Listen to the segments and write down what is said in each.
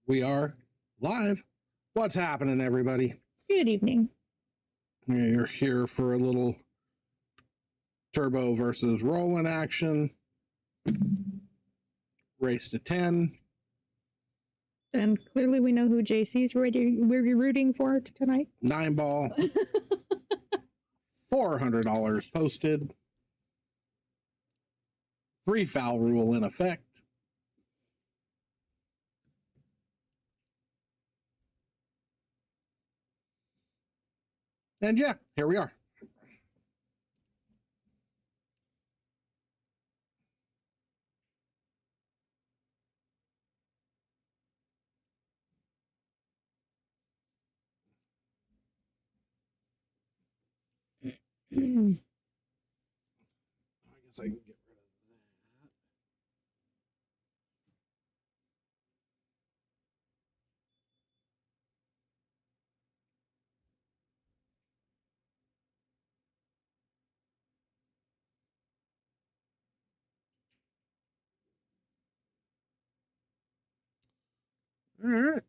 We are live. What's happening, everybody? Good evening. You're here for a little Turbo versus Rollen action. Race to 10. And clearly we know who JC's we're rooting for tonight. 9 ball. $400 posted. 3 foul rule in effect. And yeah, here we are. I guess I can get rid of that. All right.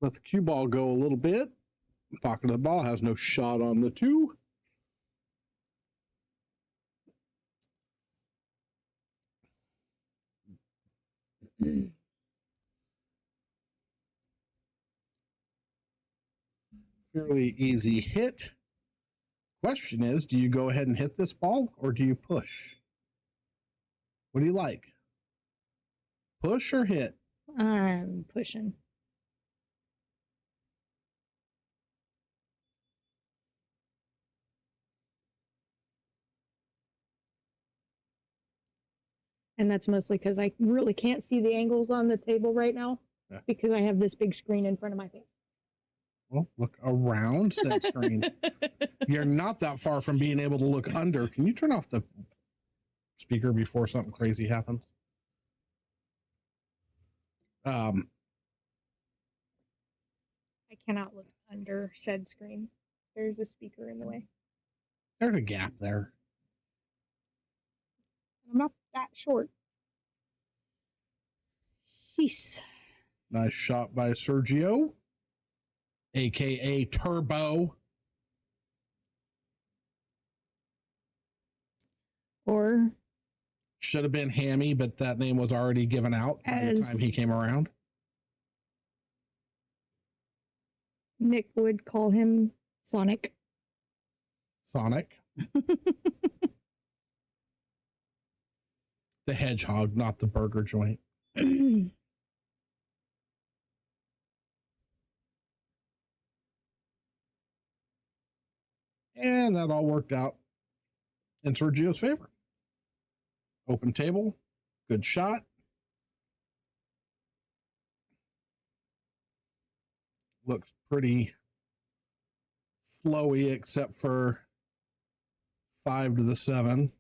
Let the cue ball go a little bit. Pocket of the ball has no shot on the 2. Fairly easy hit. Question is, do you go ahead and hit this ball or do you push? What do you like? Push or hit? I'm pushing. And that's mostly because I really can't see the angles on the table right now because I have this big screen in front of my face. Well, look around that screen. You're not that far from being able to look under. Can you turn off the speaker before something crazy happens? I cannot look under said screen. There's a speaker in the way. There's a gap there. I'm not that short. Jeez. Nice shot by Sergio, aka Turbo. Or should have been Hammy, but that name was already given out by the time he came around. Nick would call him Sonic. Sonic. The hedgehog, not the burger joint. And that all worked out in Sergio's favor. Open table, good shot. Looks pretty flowy except for 5 to the 7.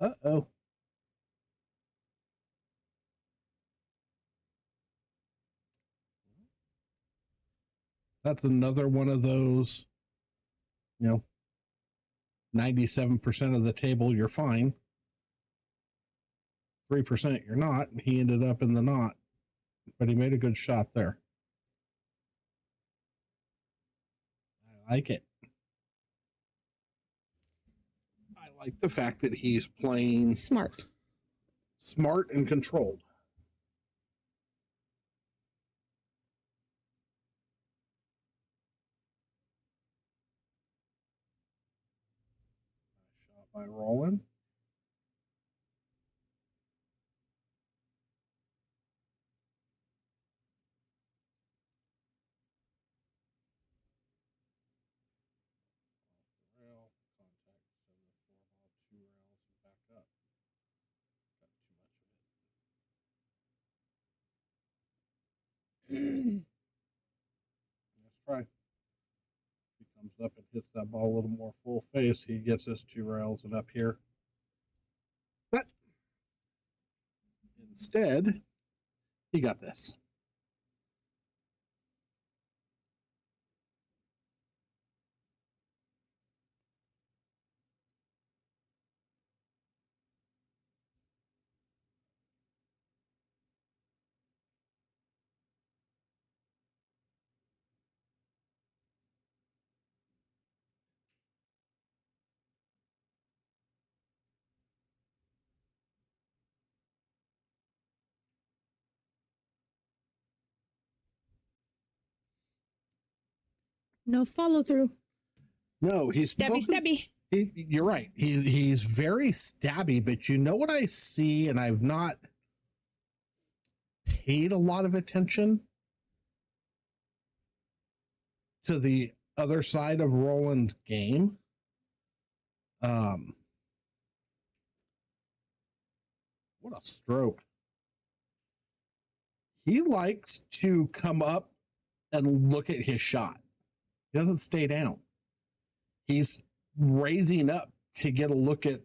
Uh-oh. That's another one of those, 97% of the table, you're fine. 3% you're not. And he ended up in the knot, but he made a good shot there. I like it. I like the fact that he's playing smart and controlled. Shot by Rollen. Let's try. He comes up and hits that ball a little more full face. He gets his 2 rails and up here. Instead, he got this. No follow through. No, he's stabby. You're right. He's very stabby, but you know what I see, and I've not paid a lot of attention to the other side of Rollen's game. What a stroke. He likes to come up and look at his shot. He doesn't stay down. He's raising up to get a look at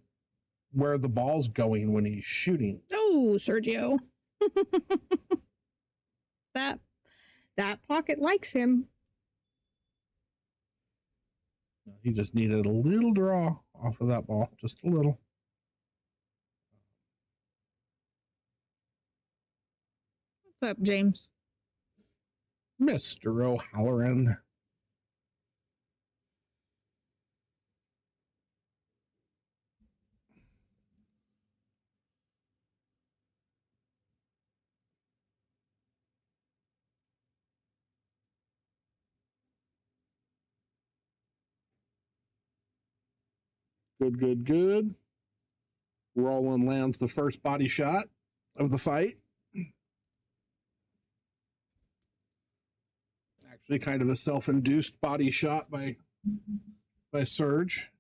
where the ball's going when he's shooting. Oh, Sergio. that pocket likes him. He just needed a little draw off of that ball, just a little. What's up, James? Mr. O'Halloran. Good. Rollen lands the first body shot of the fight. Actually, kind of a self-induced body shot by Serge.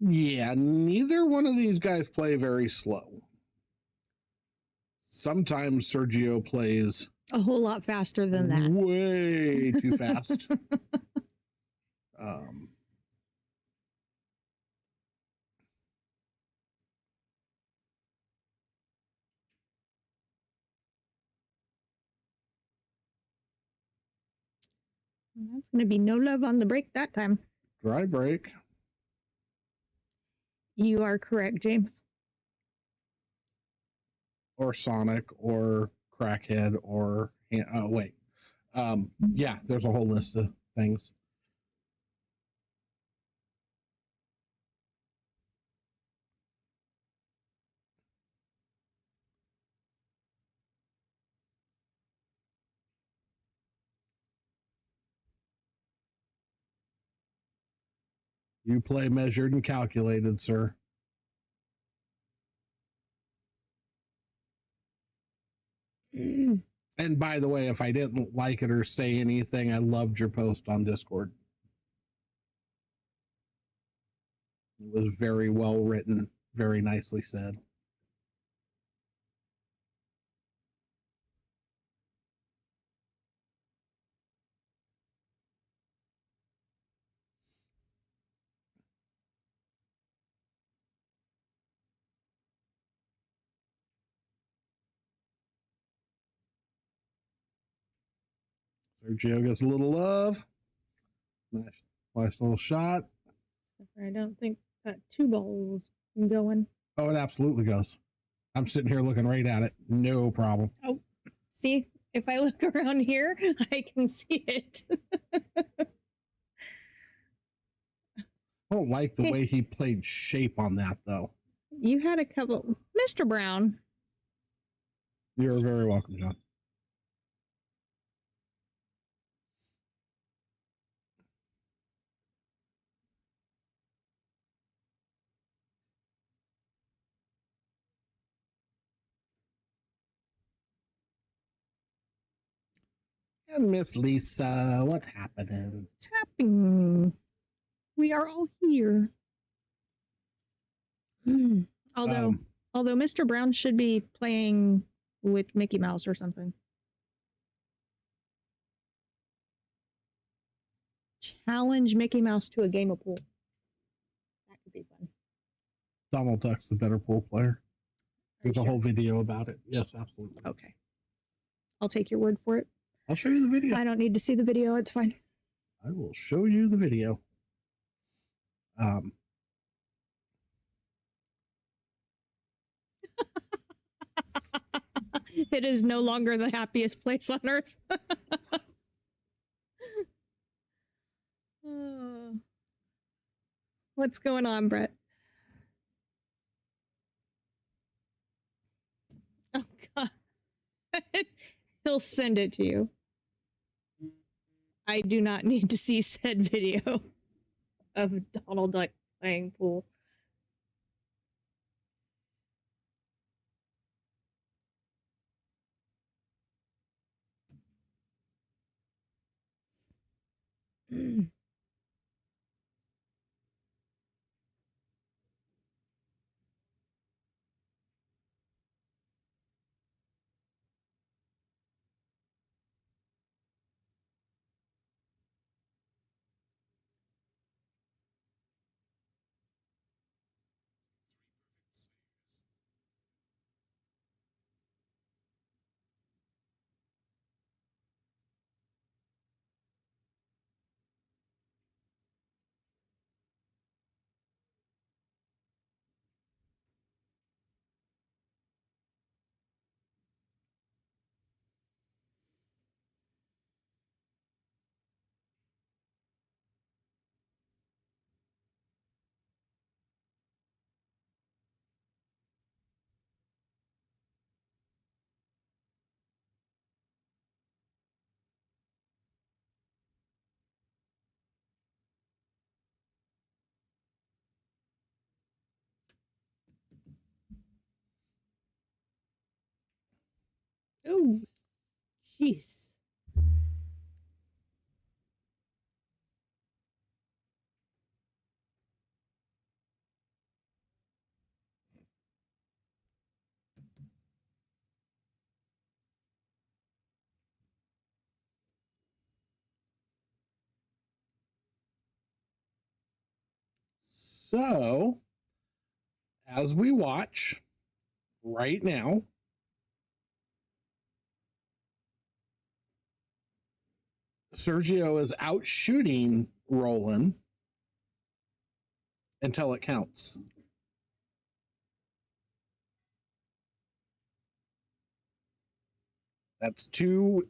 Yeah, neither one of these guys play very slow. Sometimes Sergio plays a whole lot faster than that. Way too fast. That's going to be no love on the break that time. Dry break. You are correct, James. Or Sonic, or Crackhead, or wait. Yeah, there's a whole list of things. You play measured and calculated, sir. And by the way, if I didn't like it or say anything, I loved your post on Discord. It was very well written, very nicely said. Sergio gets a little love. Nice little shot. I don't think that 2 balls going. Oh, it absolutely goes. I'm sitting here looking right at it. No problem. Oh, see, if I look around here, I can see it. I don't like the way he played shape on that, though. You had a couple. Mr. Brown. You're very welcome, John. And Miss Lisa, what's happening? What's happening? We are all here. Although Mr. Brown should be playing with Mickey Mouse or something. challenge Mickey Mouse to a game of pool. That could be fun. Donald Duck's the better pool player. There's a whole video about it. Yes, absolutely. Okay. I'll take your word for it. I'll show you the video. I don't need to see the video. It's fine. I will show you the video. It is no longer the happiest place on earth. What's going on, Brett? Oh, God. He'll send it to you. I do not need to see said video of Donald Duck playing pool. Oh, jeez. So, as we watch right now, Sergio is out shooting Rollen until it counts. That's 2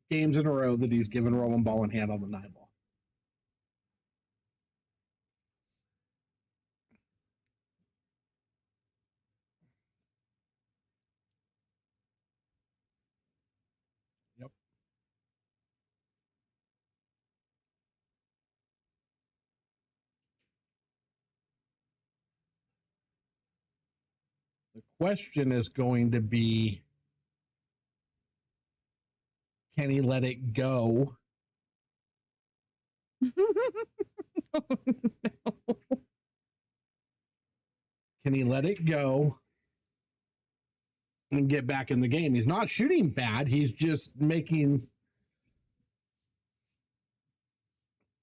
games in a row that he's given Rollen ball in hand on the 9 ball. Yep. The question is going to be, can he let it go? Oh, no. Can he let it go and get back in the game? He's not shooting bad. He's just making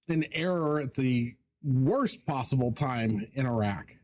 an error at the worst possible time in a rack.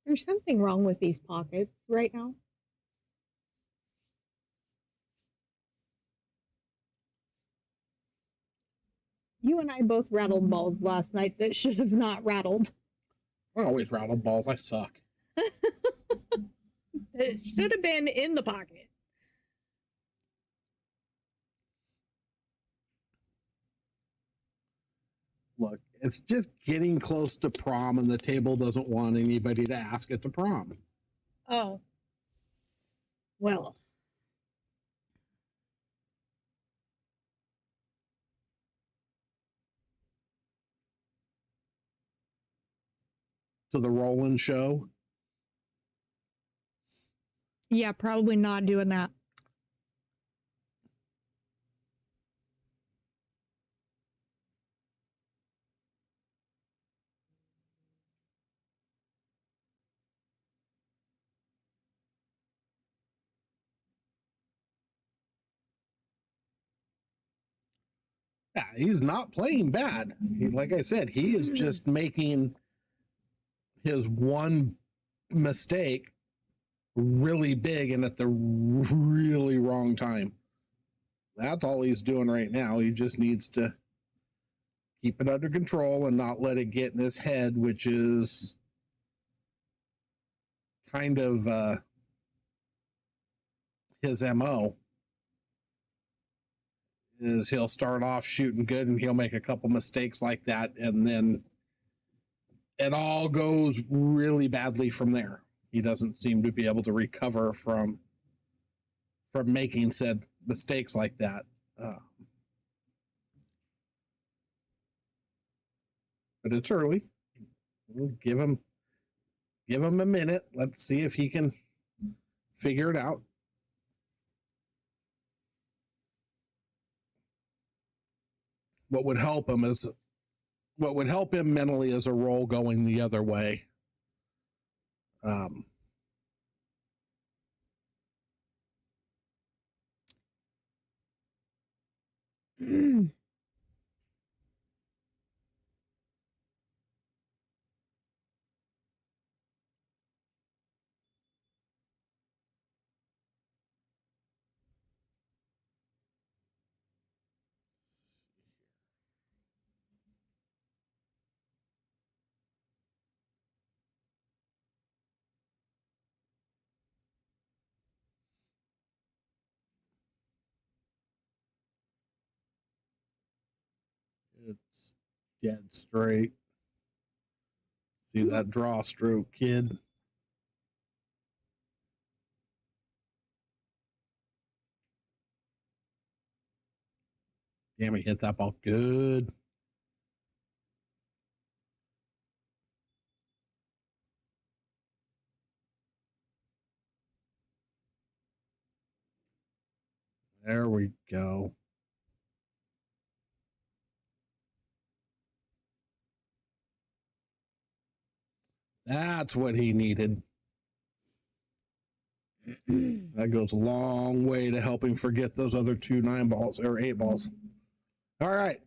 There's something wrong with these pockets right now. You and I both rattled balls last night that should have not rattled. I always rattle balls. I suck. It should have been in the pocket. Look, it's just getting close to prom, and the table doesn't want anybody to ask it to prom. Oh. Well. To the Rollen show. Yeah, probably not doing that. Yeah, he's not playing bad. Like I said, he is just making his one mistake really big and at the really wrong time. That's all he's doing right now. He just needs to keep it under control and not let it get in his head, which is kind of his MO. Is he'll start off shooting good and he'll make a couple mistakes like that, and then it all goes really badly from there. He doesn't seem to be able to recover from making said mistakes like that. But it's early. We'll give him a minute. Let's see if he can figure it out. What would help him mentally is a roll going the other way. It's dead straight. See that draw stroke, kid. Damn, he hit that ball good. There we go. That's what he needed. That goes a long way to helping forget those other 2 9 balls or 8 balls. All right.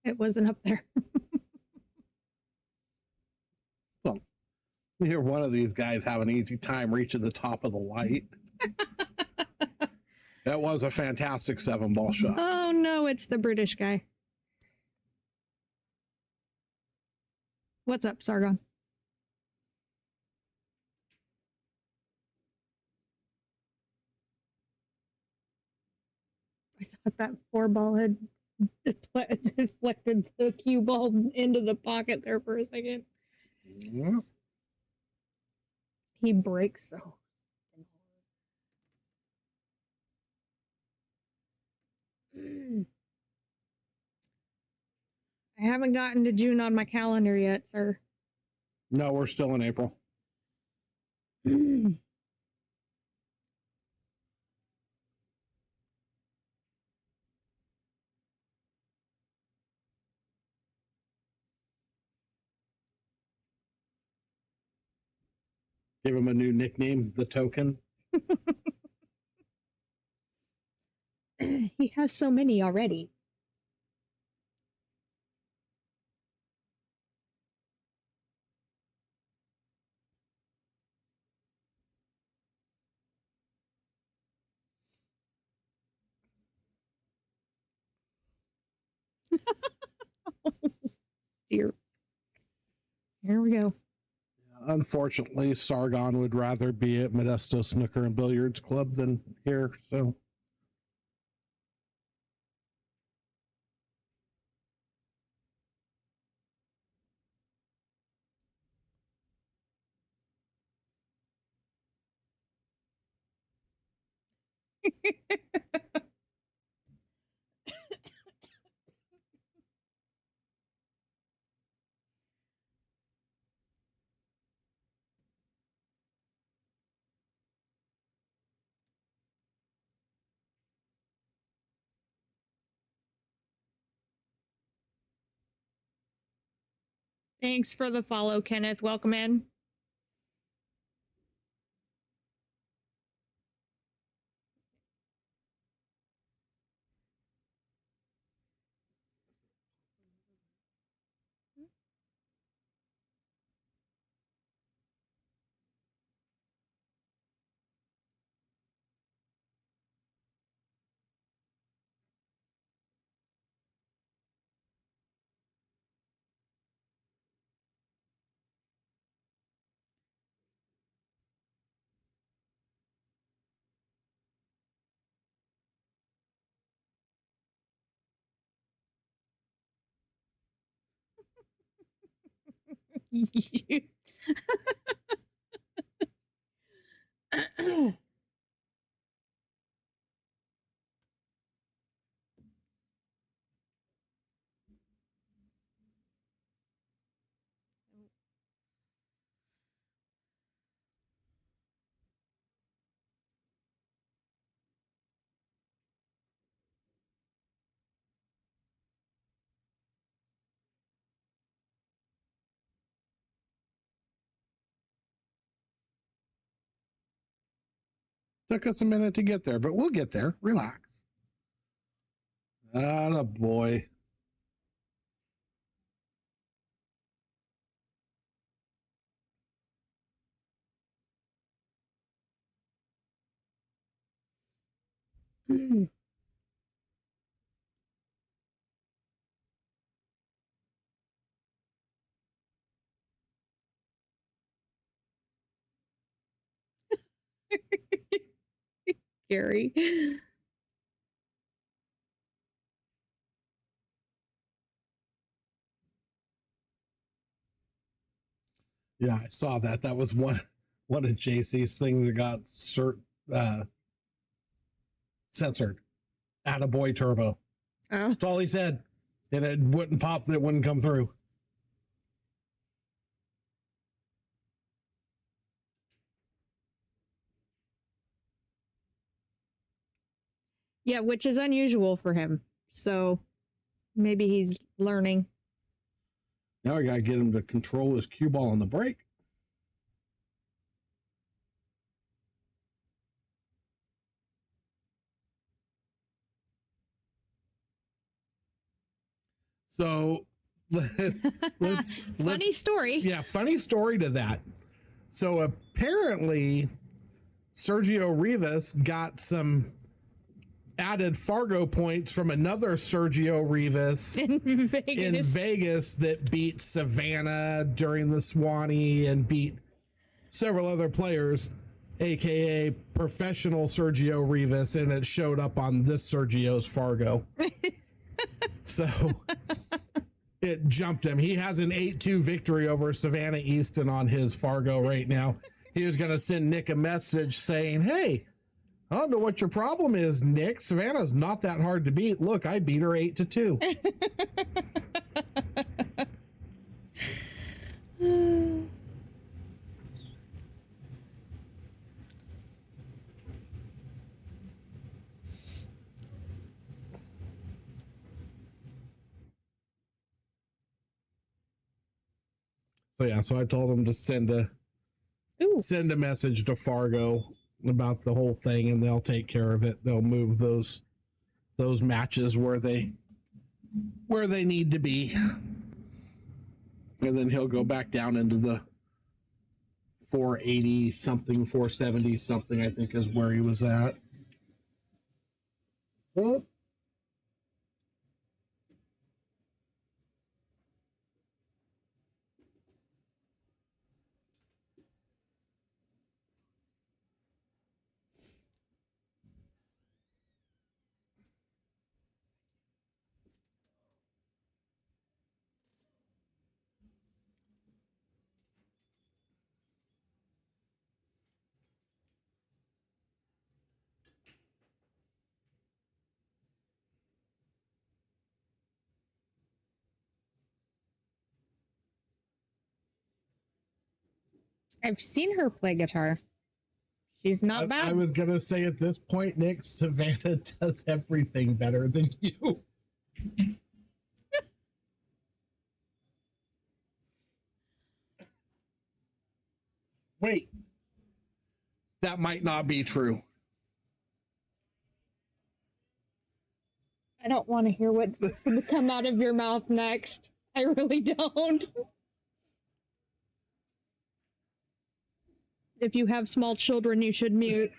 It wasn't up there. Well, here, one of these guys have an easy time reaching the top of the light. That was a fantastic 7-ball shot. Oh no, it's the British guy. What's up, Sargon? I thought that 4-ball had deflected the cue ball into the pocket there for a second. Yeah. He breaks so. I haven't gotten to June on my calendar yet, sir. No, we're still in April. Give him a new nickname, the Token. He has so many already. Dear. Here we go. Unfortunately, Sargon would rather be at Modesto Snooker and Billiards Club than here. So, Thanks for the follow, Kenneth. Welcome in. took us a minute to get there, but we'll get there. Relax. Ah, boy. Gary. Yeah, I saw that. That was one of JC's things that got censored. Attaboy Turbo. Oh. That's all he said. And it wouldn't pop, that wouldn't come through. Yeah, which is unusual for him. So maybe he's learning. Now I got to get him to control his cue ball on the break. So let's funny story. Yeah, funny story to that. So apparently Sergio Rivas got some added Fargo points from another Sergio Rivas in Vegas that beat Savannah during the Swanee and beat several other players, aka professional Sergio Rivas, and it showed up on this Sergio's Fargo. So it jumped him. He has an 8-2 victory over Savannah Easton on his Fargo right now. He was going to send Nick a message saying, hey, I don't know what your problem is, Nick. Savannah's not that hard to beat. Look, I beat her 8-2. So yeah, so I told him to send a message to Fargo about the whole thing, and they'll take care of it. They'll move those matches where they need to be, and then he'll go back down into the 480 something, 470 something, I think is where he was at. I've seen her play guitar. She's not bad. I was gonna say at this point, Nick, Savannah does everything better than you. Wait, that might not be true. I don't want to hear what's going to come out of your mouth next. I really don't. If you have small children, you should mute.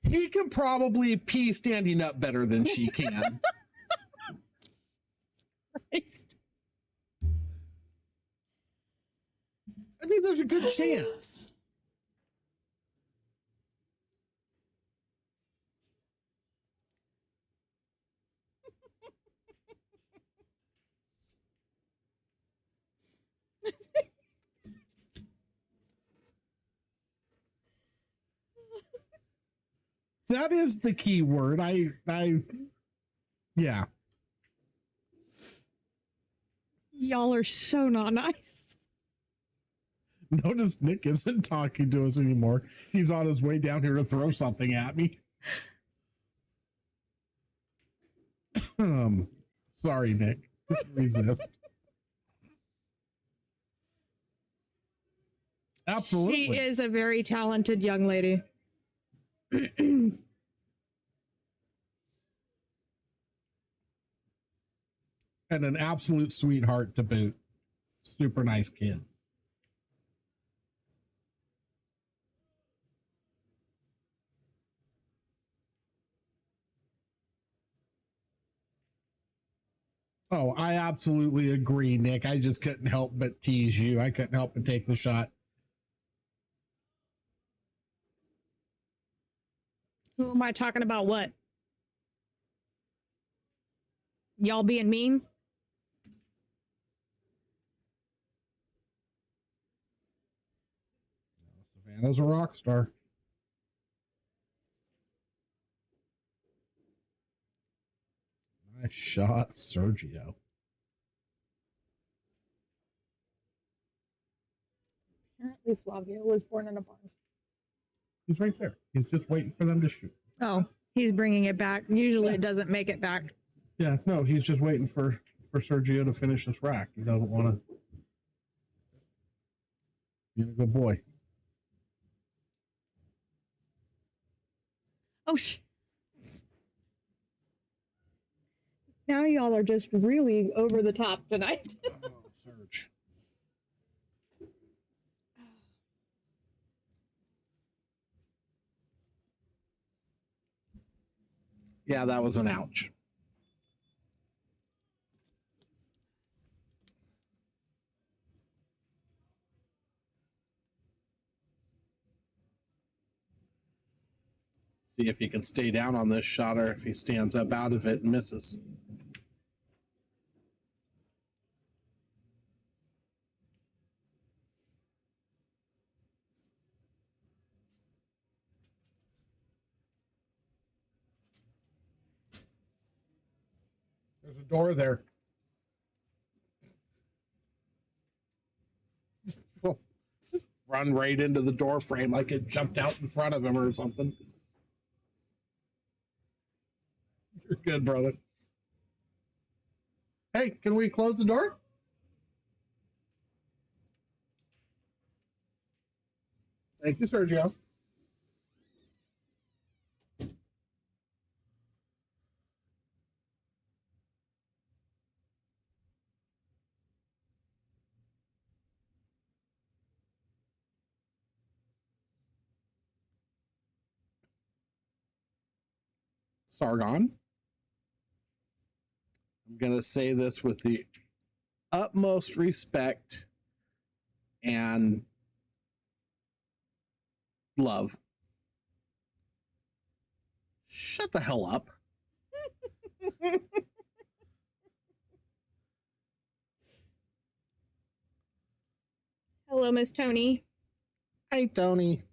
He can probably pee standing up better than she can. Christ. I mean, there's a good chance. That is the key word. Yeah. Y'all are so not nice. Notice Nick isn't talking to us anymore. He's on his way down here to throw something at me. Sorry, Nick. Resist. Absolutely. She is a very talented young lady. And an absolute sweetheart to boot. Super nice kid. Oh, I absolutely agree, Nick. I just couldn't help but tease you. I couldn't help but take the shot. Who am I talking about? What? Y'all being mean? Savannah's a rock star. Nice shot, Sergio. Apparently Flavio was born in a barn. He's right there. He's just waiting for them to shoot. Oh, he's bringing it back. Usually it doesn't make it back. Yeah, no, he's just waiting for Sergio to finish this rack. He doesn't want to be a good boy. Oh, now y'all are just really over the top tonight. Oh, Serge. Yeah, that was an ouch. See if he can stay down on this shot or if he stands up out of it and misses. There's a door there. Just run right into the door frame like it jumped out in front of him or something. You're good, brother. Hey, can we close the door? Thank you, Sergio. Sargon. I'm going to say this with the utmost respect and love. Shut the hell up. Hello, Miss Tony. Hey, Tony.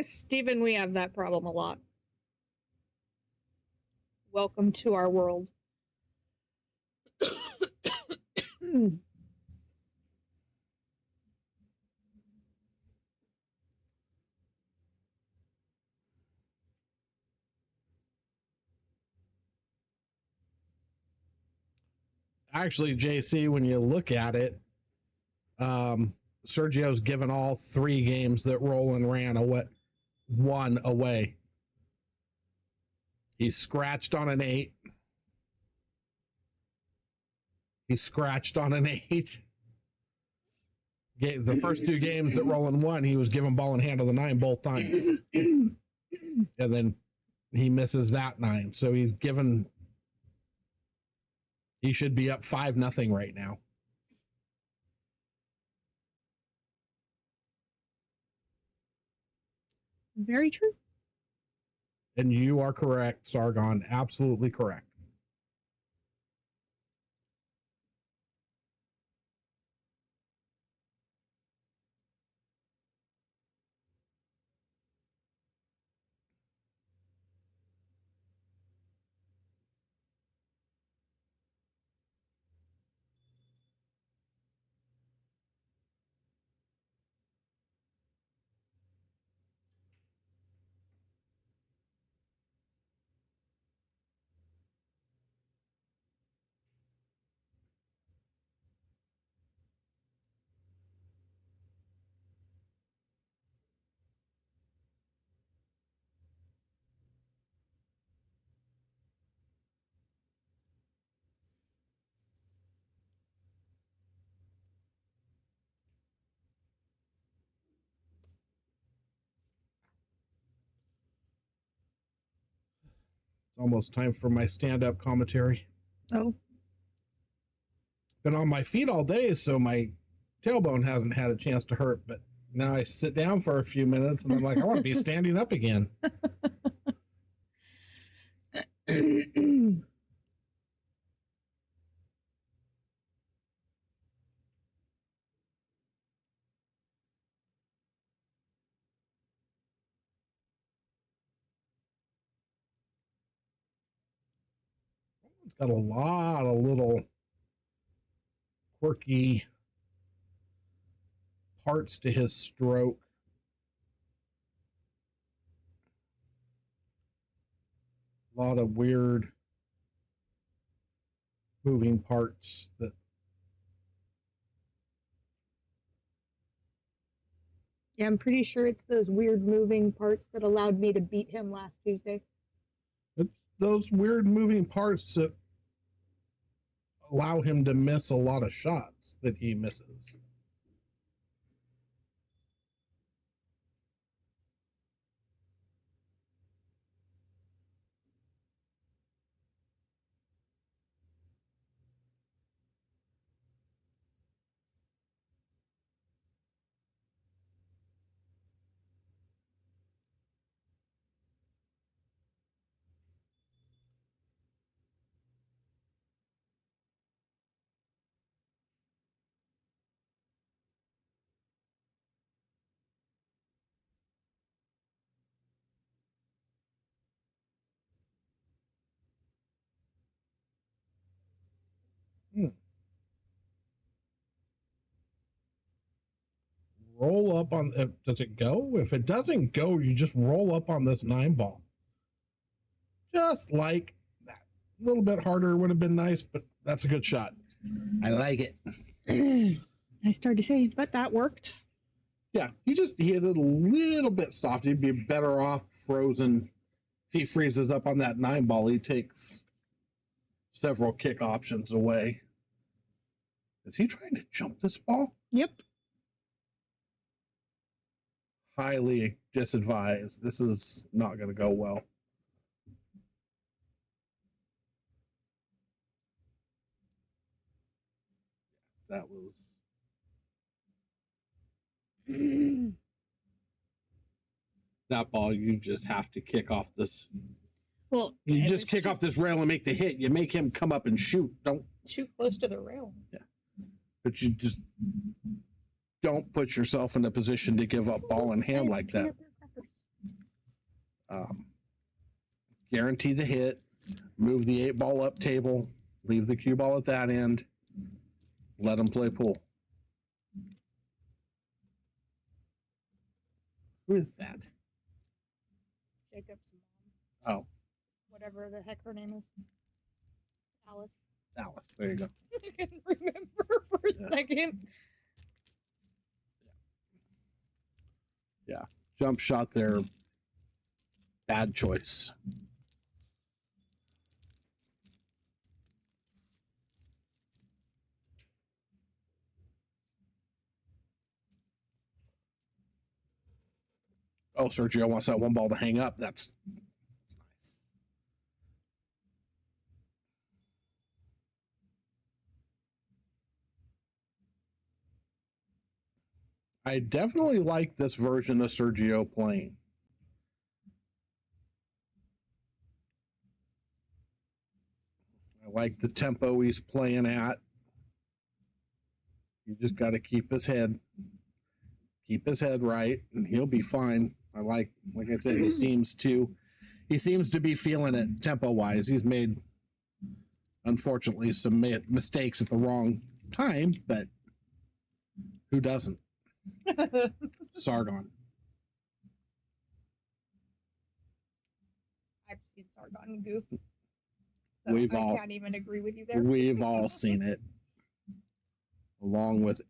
Stephen, we have that problem a lot. Welcome to our world. Actually, JC, when you look at it, Sergio's given all 3 games that Rollen ran one away. He scratched on an 8. He scratched on an 8. The first 2 games that Rollen won, he was given ball in hand on the 9 both times. And then he misses that 9. So he should be up 5-0 right now. Very true. And you are correct, Sargon. Absolutely correct. It's almost time for my stand-up commentary. Oh. Been on my feet all day, so my tailbone hasn't had a chance to hurt, but now I sit down for a few minutes and I'm like, I want to be standing up again. It's got a lot of little quirky parts to his stroke. A lot of weird moving parts that Yeah, I'm pretty sure it's those weird moving parts that allowed me to beat him last Tuesday. it's those weird moving parts that allow him to miss a lot of shots that he misses. Roll up on, does it go? If it doesn't go, you just roll up on this 9 ball. Just like that. A little bit harder would have been nice, but that's a good shot. I like it. I started to say, but that worked. Yeah, he hit it a little bit soft. He'd be better off frozen. If he freezes up on that 9 ball, he takes several kick options away. Is he trying to jump this ball? Yep. Highly disadvised. This is not going to go well. That was that ball. You just have to kick off this. Well, you just kick off this rail and make the hit. You make him come up and shoot. Don't too close to the rail. Yeah, but you just don't put yourself in a position to give up ball in hand like that. Guarantee the hit, move the 8-ball up table, leave the cue ball at that end, let them play pool. Who is that? Jacob's mom. Oh, Whatever the heck her name is. Alice. Alice. There you go. I couldn't remember for a second. Yeah. Jump shot there. Bad choice. Oh, Sergio wants that 1 ball to hang up. That's nice. I definitely like this version of Sergio playing. I like the tempo he's playing at. You just got to keep his head right, and he'll be fine. Like I said, he seems to be feeling it tempo wise. He's made, unfortunately, some mistakes at the wrong time, but who doesn't? Sargon. I've seen Sargon goof. So I can't even agree with you there. We've all seen it, along with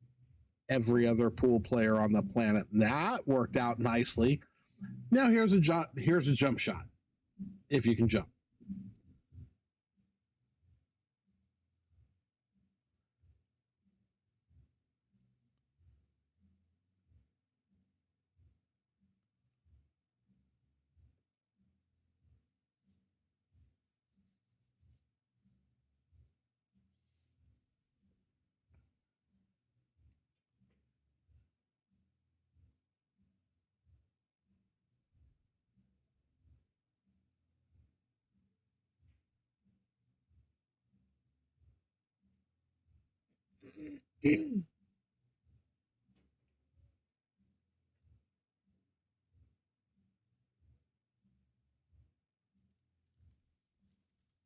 every other pool player on the planet. That worked out nicely. Now here's a jump shot, if you can jump.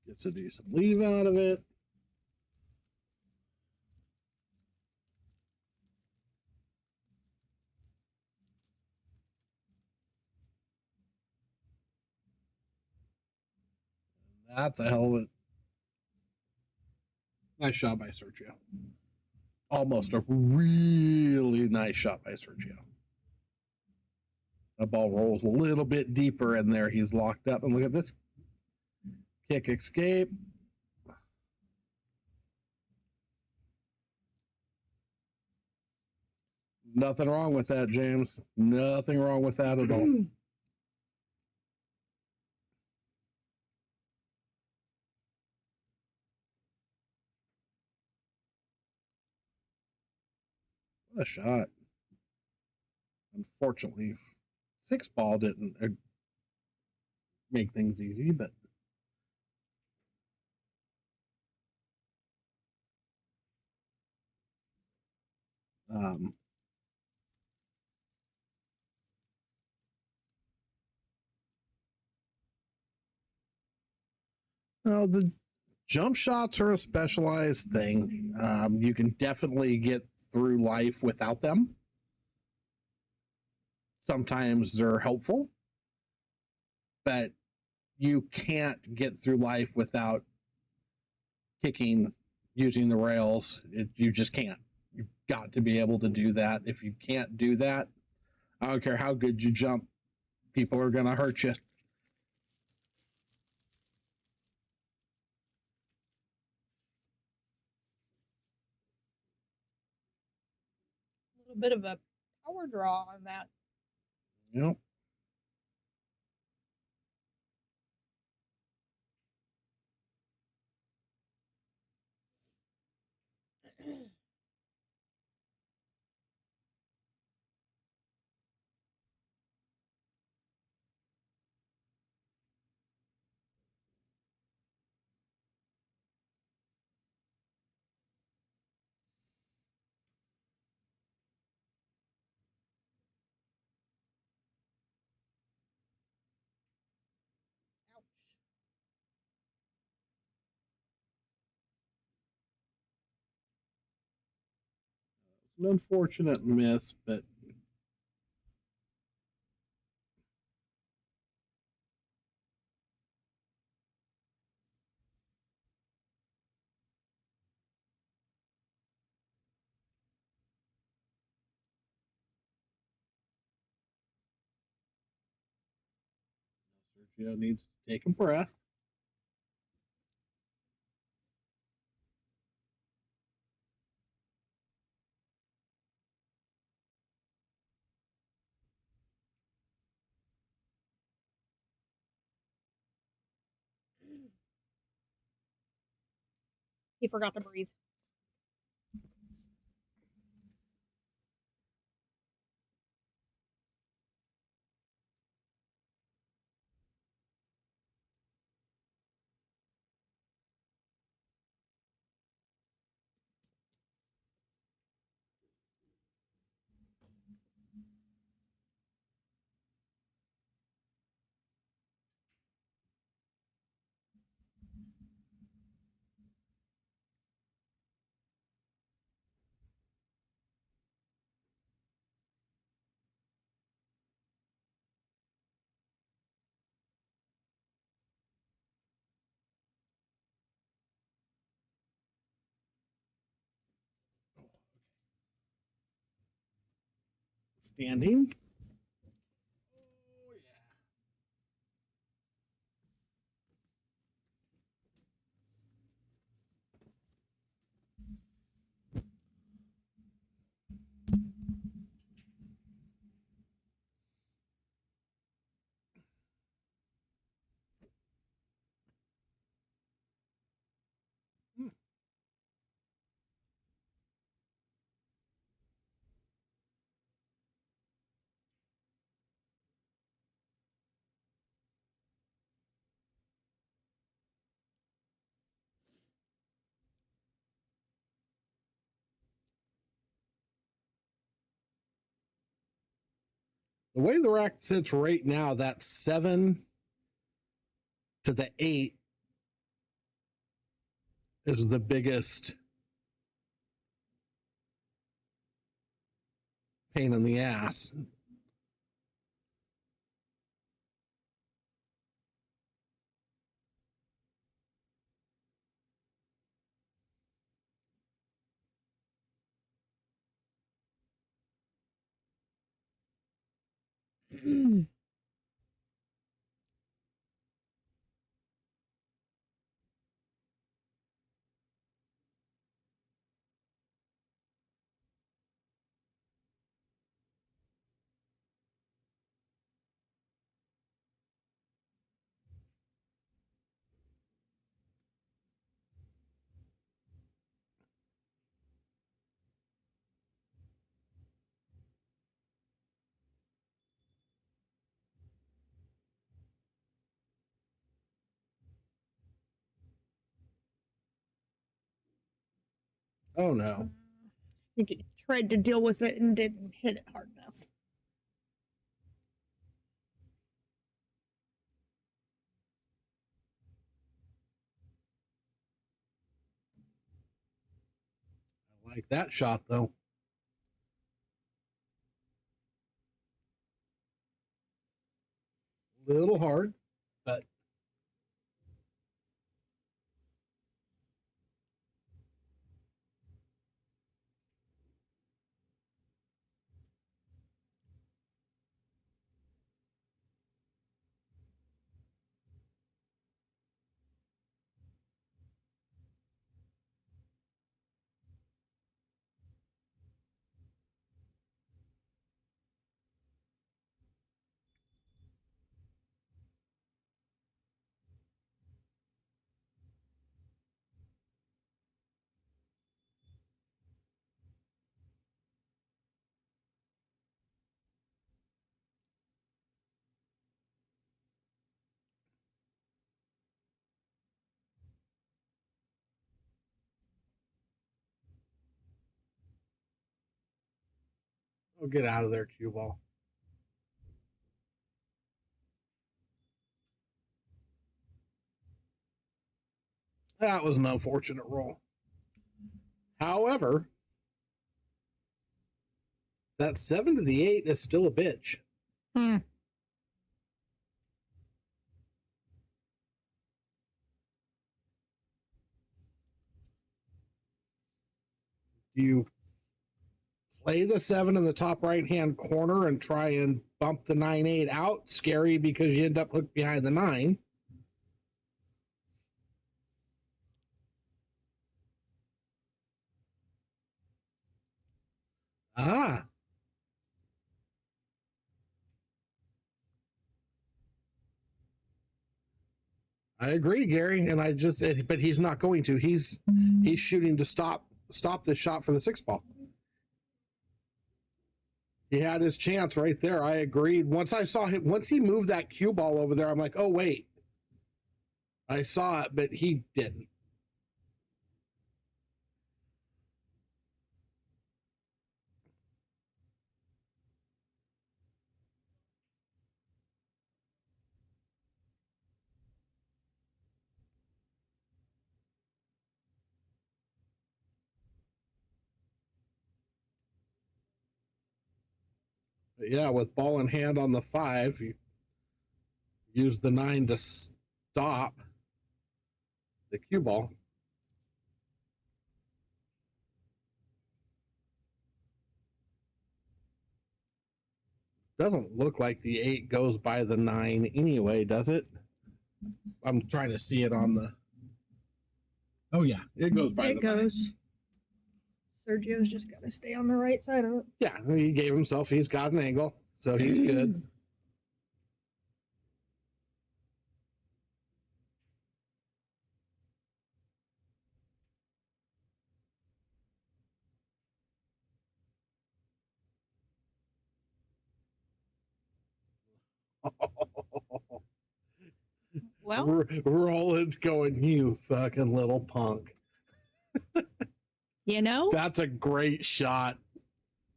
Gets a decent leave out of it. That's a hell of a nice shot by Sergio. Almost a really nice shot by Sergio. The ball rolls a little bit deeper in there. He's locked up. And look at this kick escape. Nothing wrong with that, James. Nothing wrong with that at all. What a shot. Unfortunately, 6-ball didn't make things easy, but no, the jump shots are a specialized thing. You can definitely get through life without them. Sometimes they're helpful, but you can't get through life without kicking, using the rails. You just can't. You've got to be able to do that. If you can't do that, I don't care how good you jump, people are going to hurt you. A little bit of a power draw on that. Yep. An unfortunate miss, but Sergio needs to take a breath. He forgot to breathe. Standing. Oh, yeah. The way the rack sits right now, that 7 to the 8 is the biggest pain in the ass. Oh no. I think he tried to deal with it and didn't hit it hard enough. I like that shot though. A little hard, but oh, get out of there, cue ball. That was an unfortunate roll. However, That 7 to the 8 is still a bitch. Hmm. You play the 7 in the top right-hand corner and try and bump the 9-8 out. Scary because you end up hooked behind the 9. Ah. I agree, Gary, and I just said, but he's not going to. He's shooting to stop this shot for the 6 ball. He had his chance right there. I agreed. Once I saw him, once he moved that cue ball over there, I'm like, oh wait, I saw it, but he didn't. But yeah, with ball in hand on the 5, you use the 9 to stop the cue ball. Doesn't look like the 8 goes by the 9 anyway, does it? I'm trying to see it on the. Oh yeah, it goes by. It goes. Sergio's just got to stay on the right side of it. Yeah, he gave himself. He's got an angle, so he's good. Well, Rollen's going, you fucking little punk. you know, That's a great shot.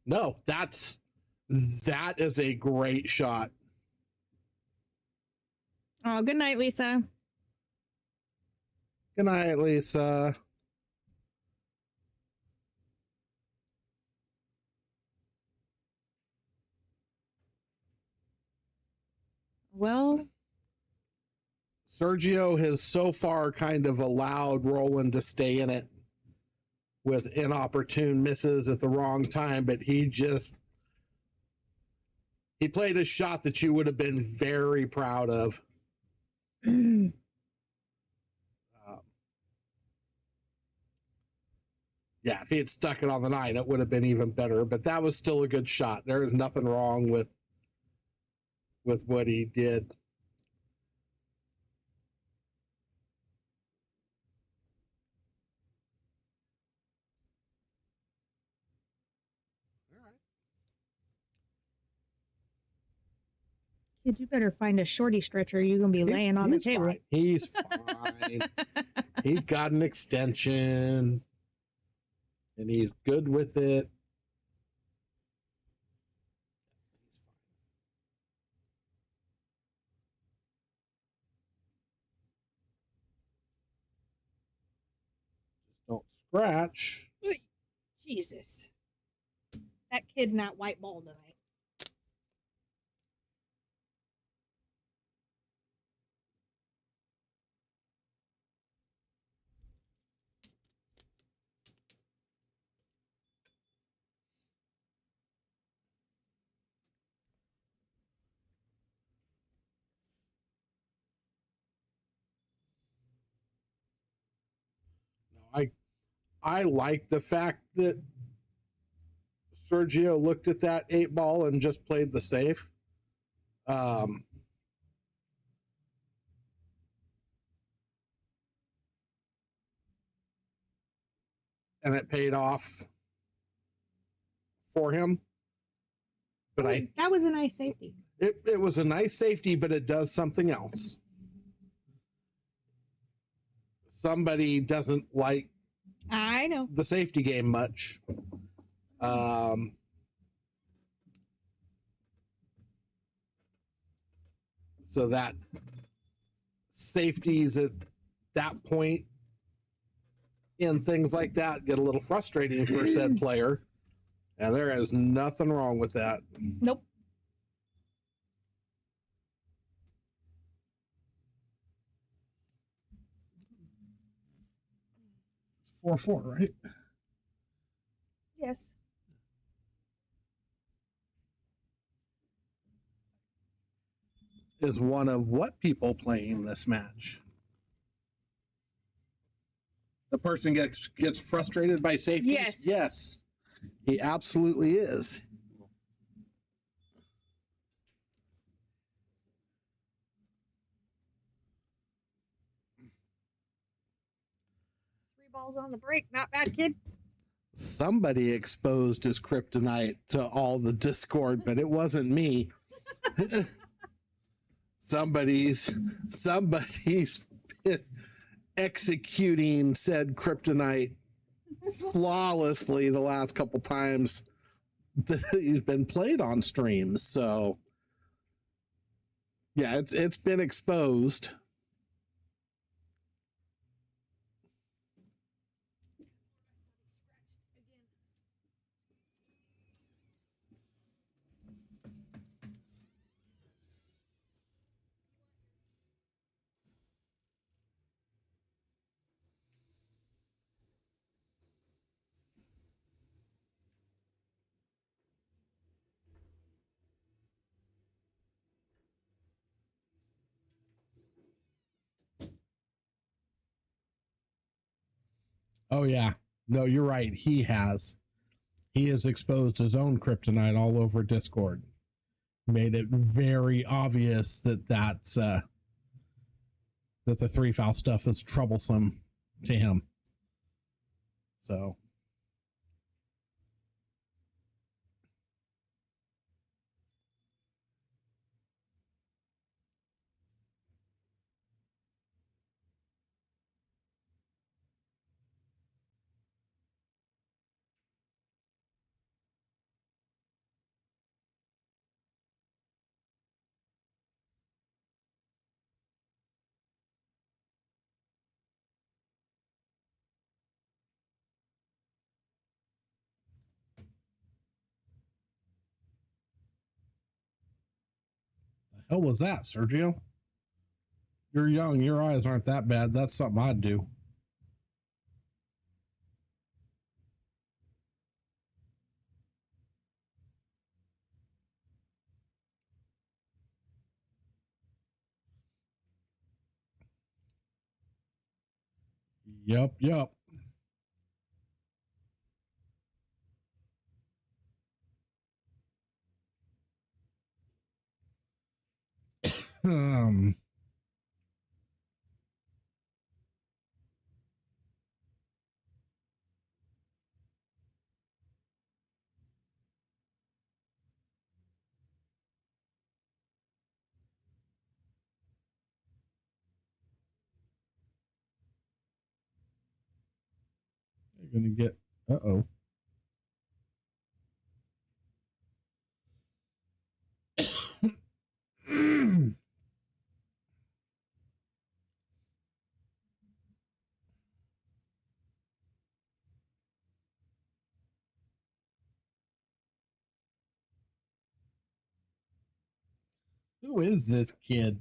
No, that is a great shot. oh, good night, Lisa. Good night, Lisa. Well, Sergio has so far kind of allowed Rollen to stay in it with inopportune misses at the wrong time, but he played a shot that you would have been very proud of. Yeah, if he had stuck it on the 9, it would have been even better, but that was still a good shot. There is nothing wrong with what he did. kid, you better find a shorty stretcher. You're gonna be laying on the table. Fine. He's fine. He's got an extension, and he's good with it. Just don't scratch. Jesus, that kid in that white ball tonight. No, I like the fact that Sergio looked at that 8 ball and just played the safe. And it paid off for him. But that was a nice safety. It was a nice safety, but it does something else. Somebody doesn't like I know the safety game much. So that safeties at that point and things like that get a little frustrating for said player. And there is nothing wrong with that. Nope. Four, right? Yes. Is one of what people playing this match? The person gets frustrated by safety? Yes. Yes. He absolutely is. Balls on the break. Not bad, kid. Somebody exposed his kryptonite to all the Discord, but it wasn't me. somebody's been executing said kryptonite flawlessly the last couple times that he's been played on streams. So yeah, it's been exposed. Oh yeah. No, you're right. He has exposed his own kryptonite all over Discord. Made it very obvious that that the 3 foul stuff is troublesome to him. So the hell was that, Sergio? You're young, your eyes aren't that bad. That's something I'd do. Yep. um You're gonna get uh-oh. Who is this kid?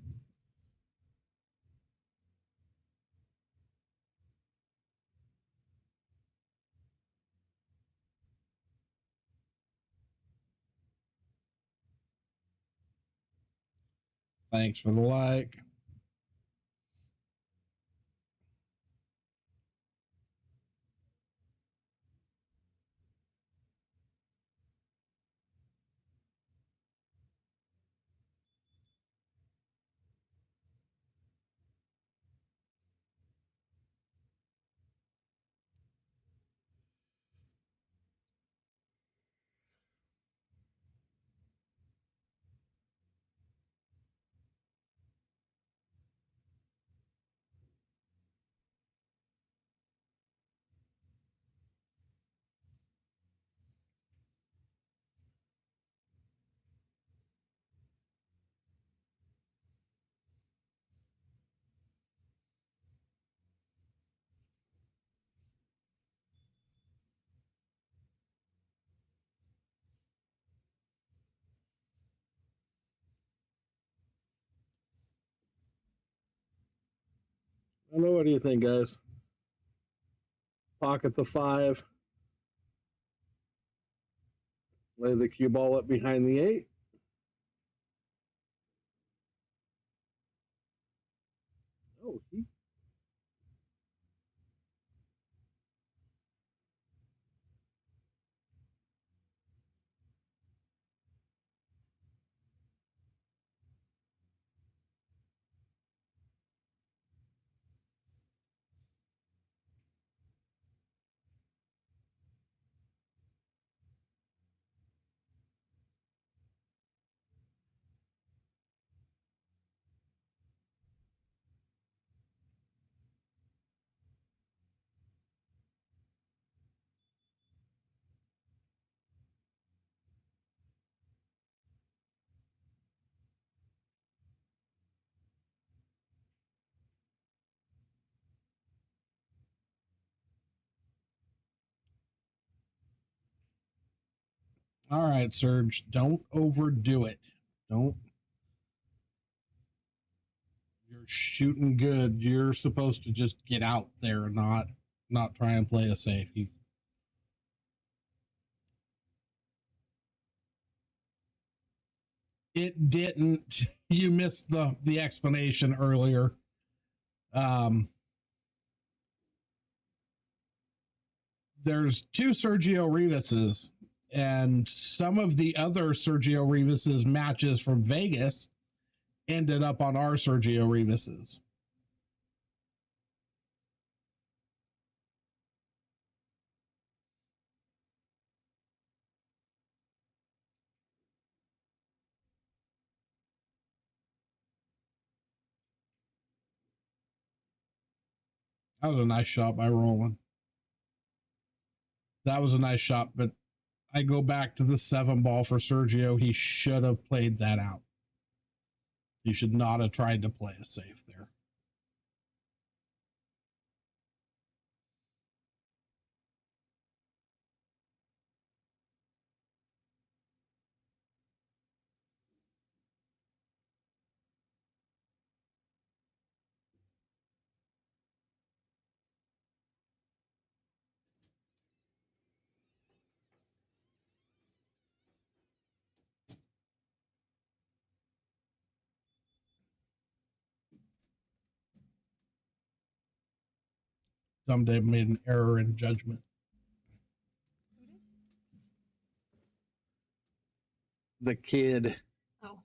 Thanks for the like. I know. What do you think, guys? Pocket the 5. Lay the cue ball up behind the 8. Oh, he. All right, Serge, don't overdo it. Don't. You're shooting good. You're supposed to just get out there and not try and play a safe. It didn't. You missed the explanation earlier. There's 2 Sergio Rivases, and some of the other Sergio Rivas's matches from Vegas ended up on our Sergio Rivases. That was a nice shot by Rollen. That was a nice shot, but I go back to the 7 ball for Sergio. He should have played that out. He should not have tried to play a safe there. Someday made an error in judgment. The kid. Oh.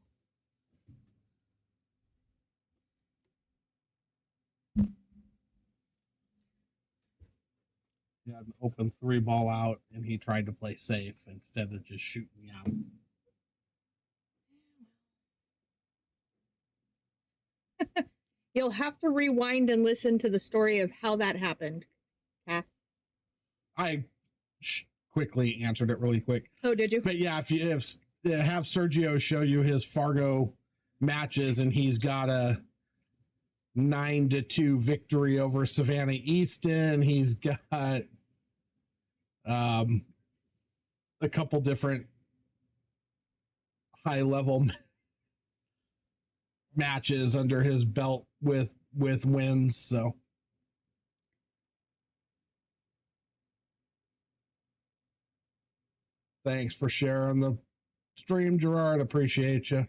He had an open 3 ball out, and he tried to play safe instead of just shooting out. You'll have to rewind and listen to the story of how that happened, Cass. I quickly answered it really quick. Oh, did you? But yeah, if have Sergio show you his Fargo matches, and he's got a 9-2 victory over Savannah Easton. He's got a couple different high level matches under his belt with wins. So thanks for sharing the stream, Gerard. Appreciate you.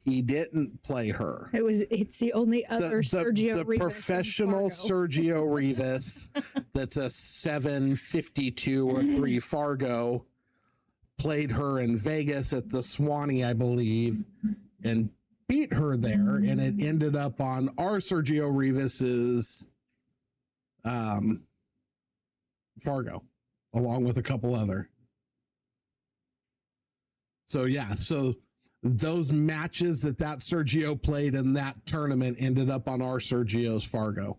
He didn't play her. It's the only other Sergio the Rivas professional Sergio Rivas that's a 752 or 3 Fargo played her in Vegas at the Swanee, I believe, and beat her there, and it ended up on our Sergio Rivas's Fargo, along with a couple other. So yeah, so those matches that Sergio played in that tournament ended up on our Sergio's Fargo.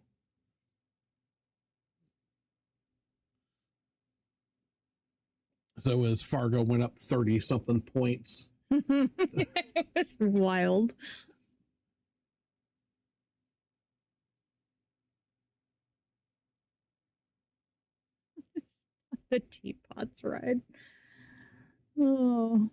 So as Fargo went up 30 something points. It was wild. The teapots ride. Oh.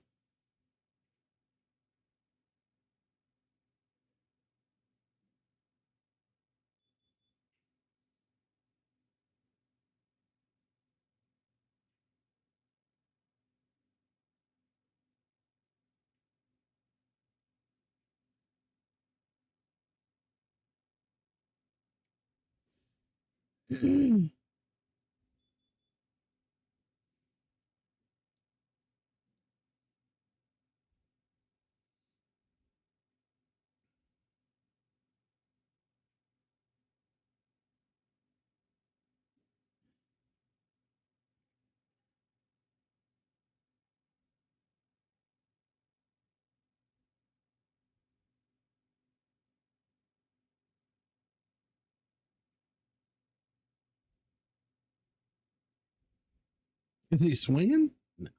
Is he swinging? No.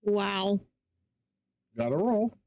Wow. Gotta roll.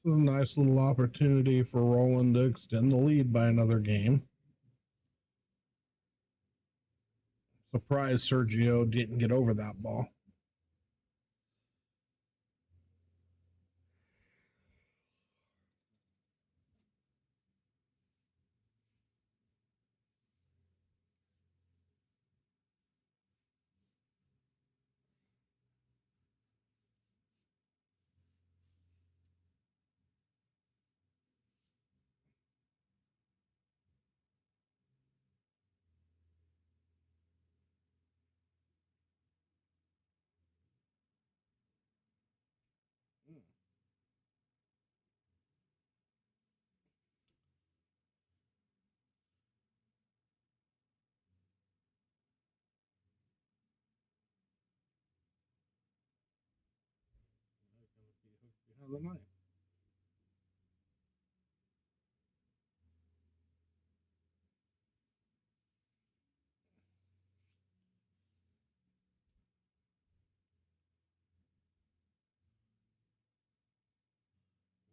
This is a nice little opportunity for Rollen to extend the lead by another game. Surprised Sergio didn't get over that ball. Behind the knife.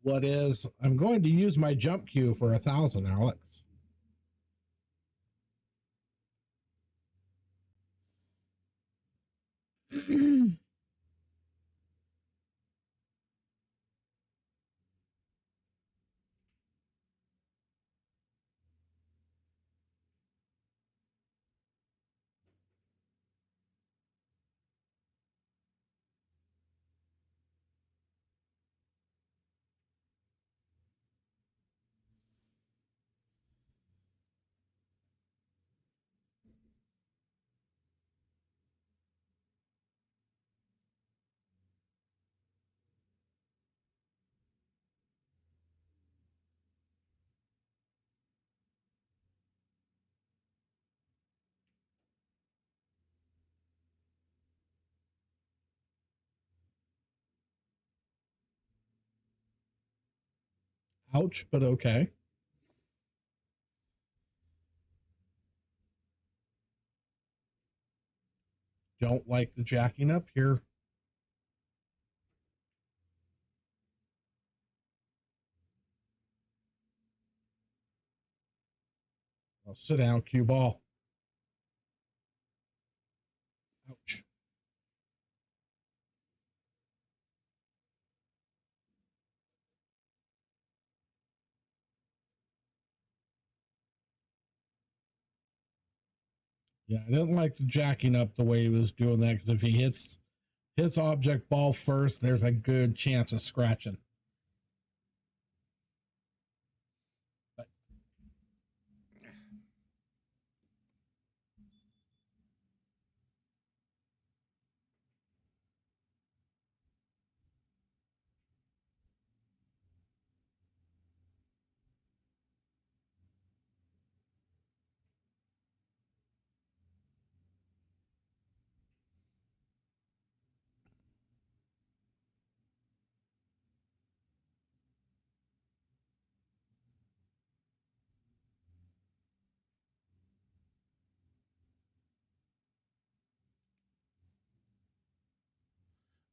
What is? I'm going to use my jump cue for 1,000, Alex. Ouch, but okay. Don't like the jacking up here. Oh, sit down, cue ball. Ouch. Yeah, I didn't like the jacking up the way he was doing that, because if he hits object ball first, there's a good chance of scratching. But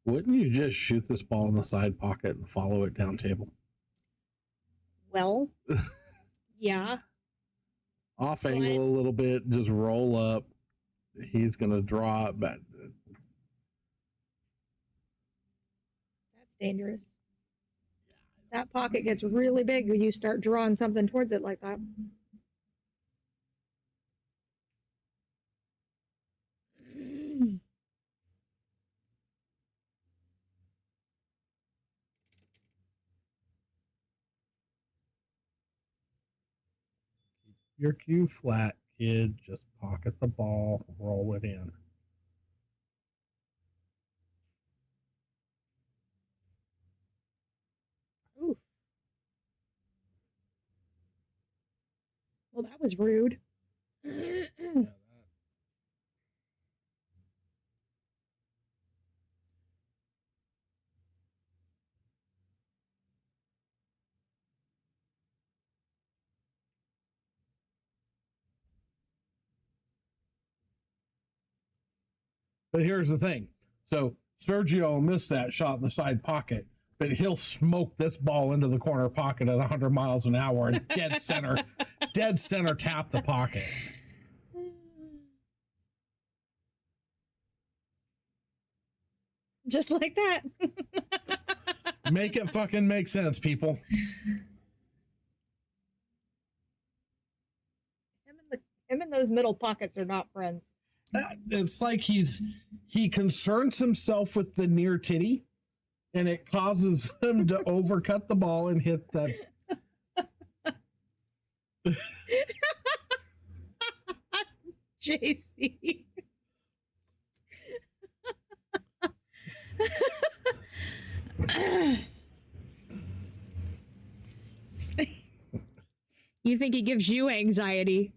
wouldn't you just shoot this ball in the side pocket and follow it down table? Well, yeah. Off angle a little bit, just roll up. He's going to draw it, but That's dangerous. That pocket gets really big when you start drawing something towards it like that. your cue flat, kid. Just pocket the ball, roll it in. Ooh. Well, that was rude. Yeah, but here's the thing. So Sergio missed that shot in the side pocket, but he'll smoke this ball into the corner pocket at 100 miles an hour and dead center tap the pocket. Just like that. Make it fucking make sense, people. Him and those middle pockets are not friends. It's like he concerns himself with the near titty, and it causes him to overcut the ball and hit the. JC. You think he gives you anxiety?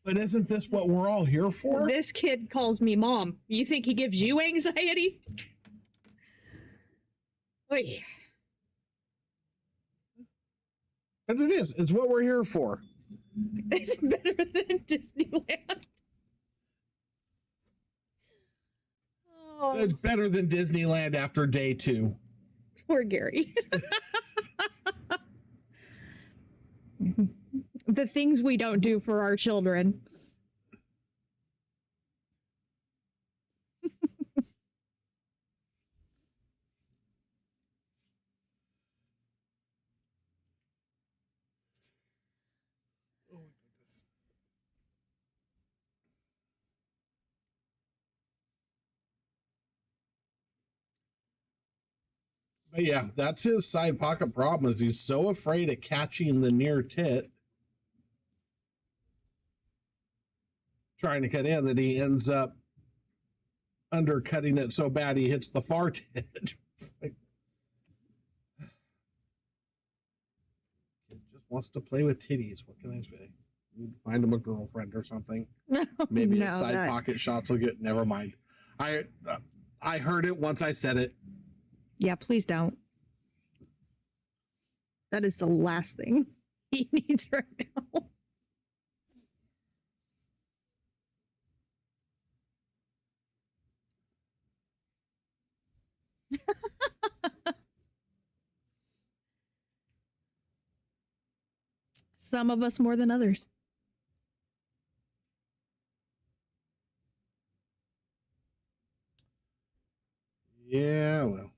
But isn't this what we're all here for? This kid calls me mom. You think he gives you anxiety? Oy. But it is. It's what we're here for. It's better than Disneyland. Oh, It's better than Disneyland after day 2. poor Gary. The things we don't do for our children. But yeah, that's his side pocket problem, is he's so afraid of catching the near tit, trying to cut in, that he ends up undercutting it so bad he hits the far tit. It's like, kid just wants to play with titties. What can I say? Find him a girlfriend or something. Maybe his side pocket shots will get. Never mind. I heard it once I said it. Yeah, please don't. That is the last thing he needs right now. Some of us more than others. Yeah, well.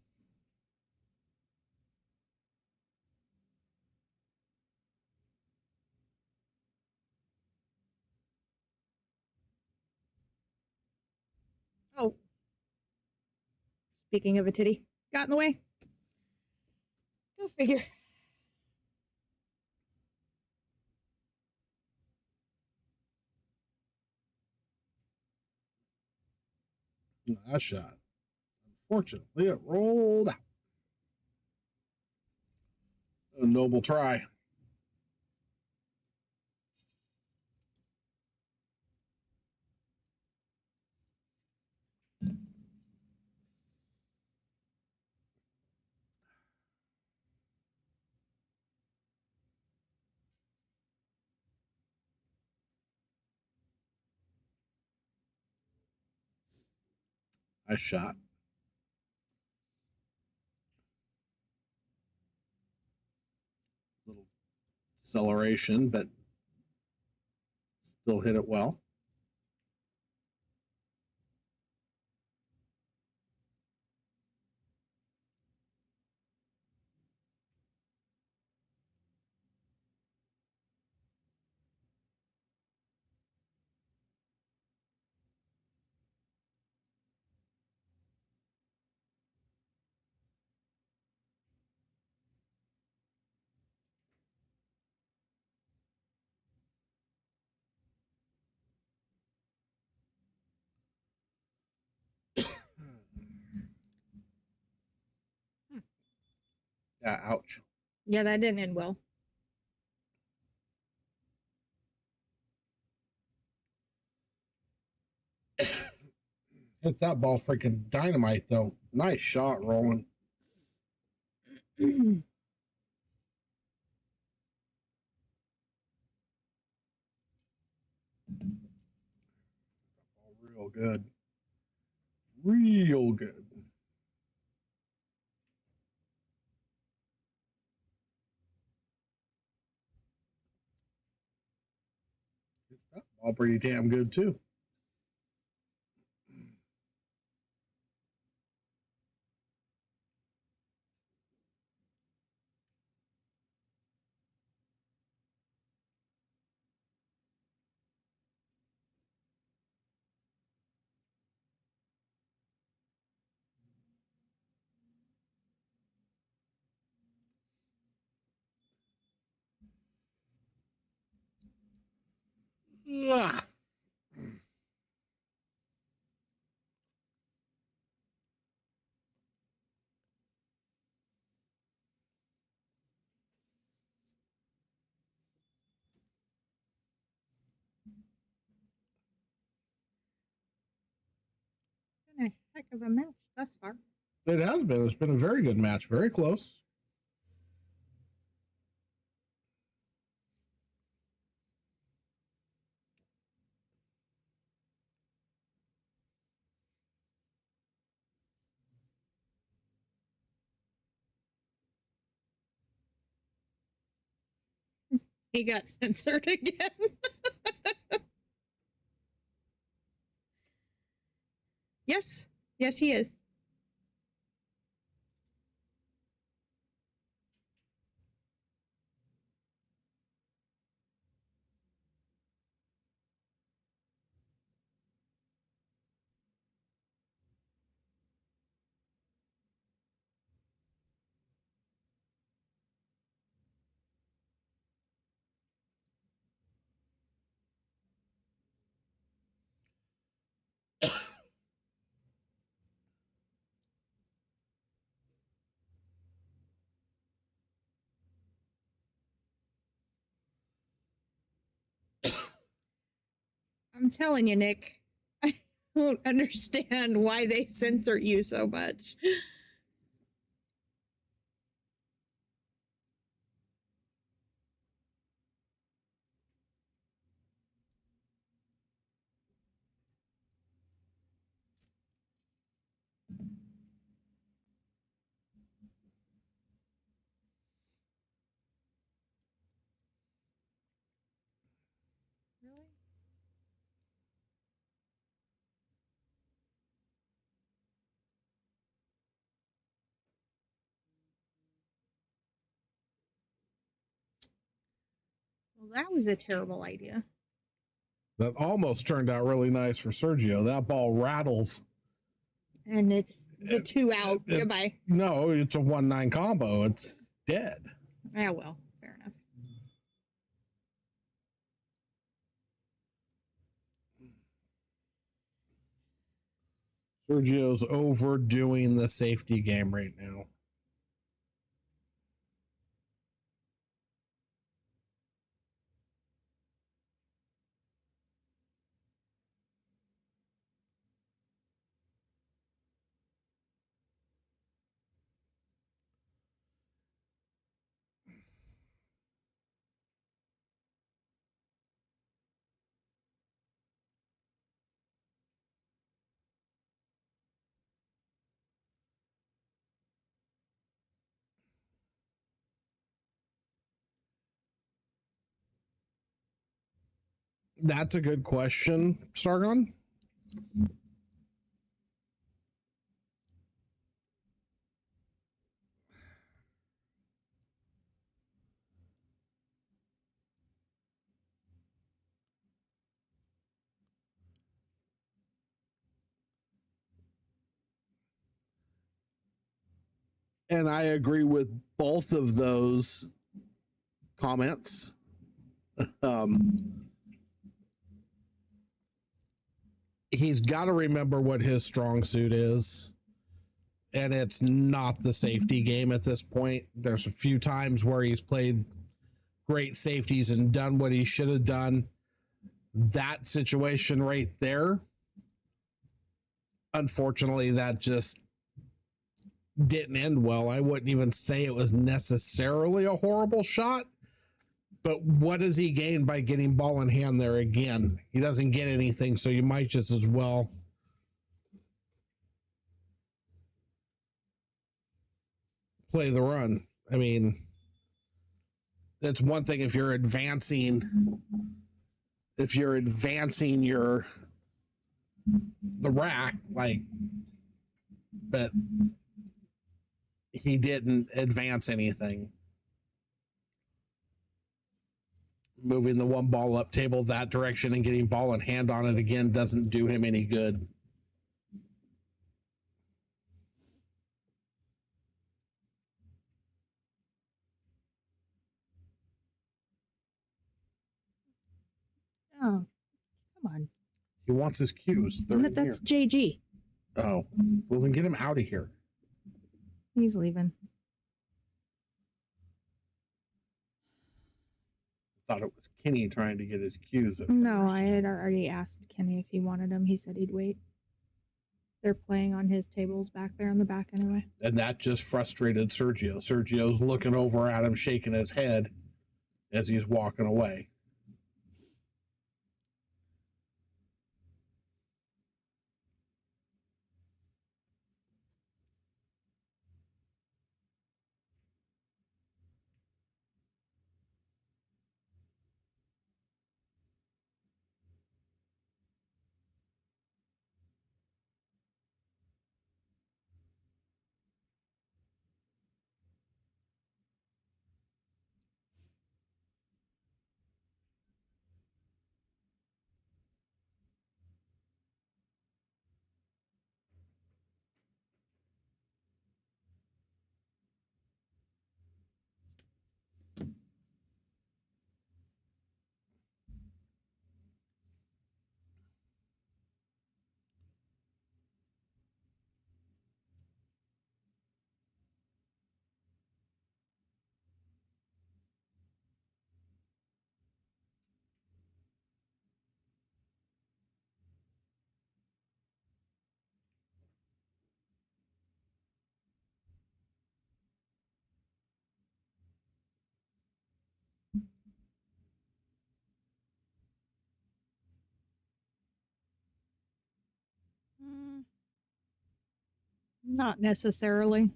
Oh. Speaking of a titty, got in the way. Go figure. That shot. Unfortunately, it rolled out. A noble try. Nice shot. Little acceleration, but still hit it well. Yeah, ouch. Yeah, that didn't end well. Hit that ball freaking dynamite, though. Nice shot, Rollen. Real good. Real good. Hit that ball pretty damn good, too. Ah. Been a heck of a match thus far. It has been. It's been a very good match. Very close. He got censored again. Yes. Yes, he is. I'm telling you, Nick, I don't understand why they censor you so much. Well, that was a terrible idea. That almost turned out really nice for Sergio. That ball rattles. And it's the 2 out. Goodbye. No, it's a 1-9 combo. It's dead. Yeah, well, fair enough. Sergio's overdoing the safety game right now. That's a good question, Sargon. And I agree with both of those comments. He's got to remember what his strong suit is. And it's not the safety game at this point. There's a few times where he's played great safeties and done what he should have done. That situation right there, unfortunately, that just didn't end well. I wouldn't even say it was necessarily a horrible shot. But what does he gain by getting ball in hand there again? He doesn't get anything, so you might just as well play the run. I mean, that's one thing if you're advancing the rack, like, but he didn't advance anything. Moving the one ball up table that direction and getting ball in hand on it again doesn't do him any good. Oh, come on. He wants his cues. That's JG. Oh, well then get him out of here. He's leaving. Thought it was Kenny trying to get his cues. No, I had already asked Kenny if he wanted him. He said he'd wait. They're playing on his tables back there in the back anyway. And that just frustrated Sergio. Sergio's looking over at him, shaking his head as he's walking away. Not necessarily.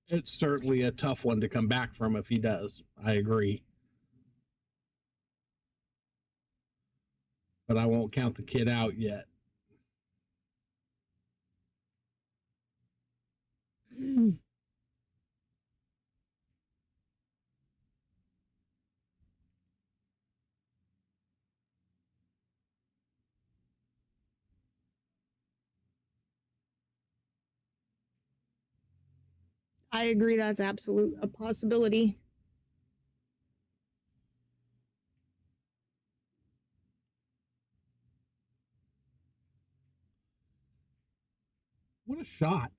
It's certainly a tough one to come back from if he does. I agree. but I won't count the kid out yet. I agree that's absolute a possibility. What a shot.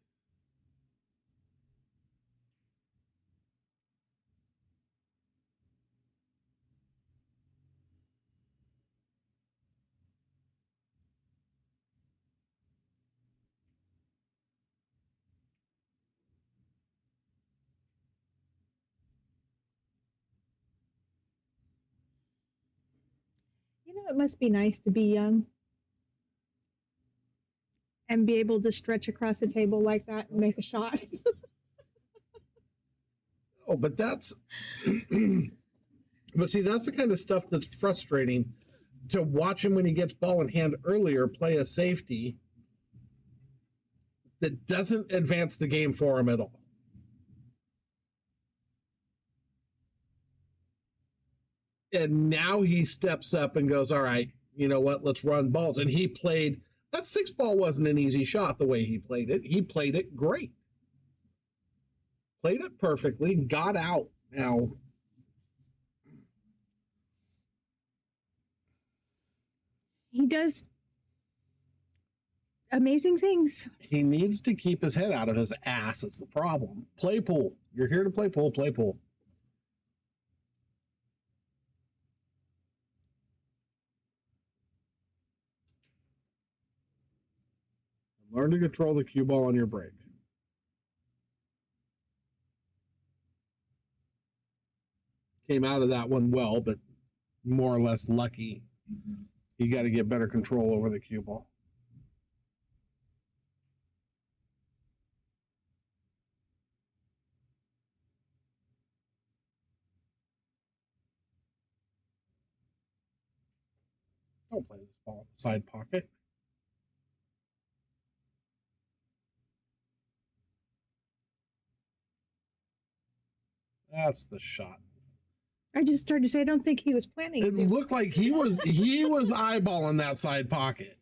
You know, it must be nice to be young and be able to stretch across a table like that and make a shot. Oh, but that's but see, that's the kind of stuff that's frustrating to watch him when he gets ball in hand earlier play a safety that doesn't advance the game for him at all. And now he steps up and goes, all right, you know what, let's run balls. And he played, that 6 ball wasn't an easy shot the way he played it. He played it great. Played it perfectly, got out. Now, He does amazing things. he needs to keep his head out of his ass is the problem. Play pool. You're here to play pool, play pool. Learn to control the cue ball on your break. Came out of that one well, but more or less lucky. You got to get better control over the cue ball. Don't play this ball in the side pocket. That's the shot. I just started to say I don't think he was planning It to. looked like he was eyeballing that side pocket.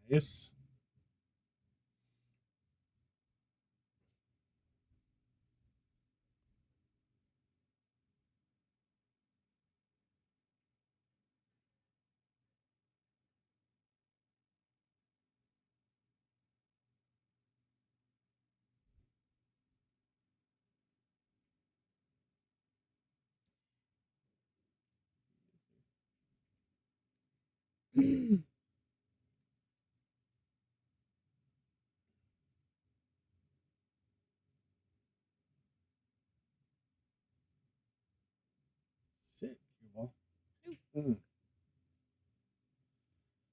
Nice. Sit, cue ball.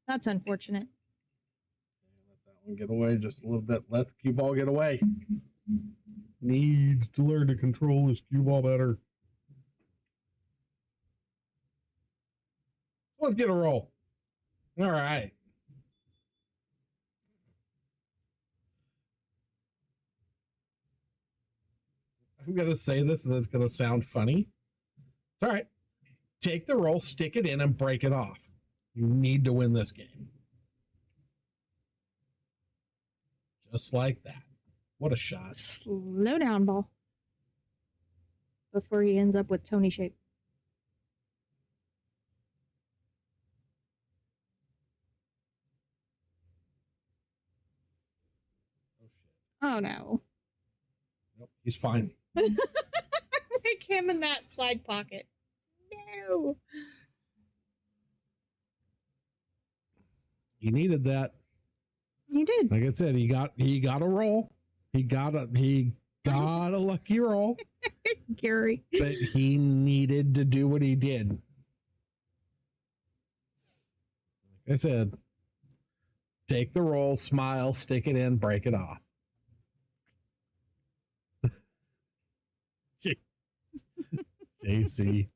That's unfortunate. Let that one get away just a little bit. Let the cue ball get away. Needs to learn to control his cue ball better. Let's get a roll. All right. I'm going to say this and it's going to sound funny. All right. Take the roll, stick it in, and break it off. You need to win this game. Just like that. What a shot. Slow down, ball. Before he ends up with Tony shape. Oh, shit. Oh no. Nope, he's fine. Make him in that side pocket. No. He needed that. He did. Like I said, he got a roll. He got a lucky roll. Gary. But he needed to do what he did. Like I said, take the roll, smile, stick it in, break it off. JC.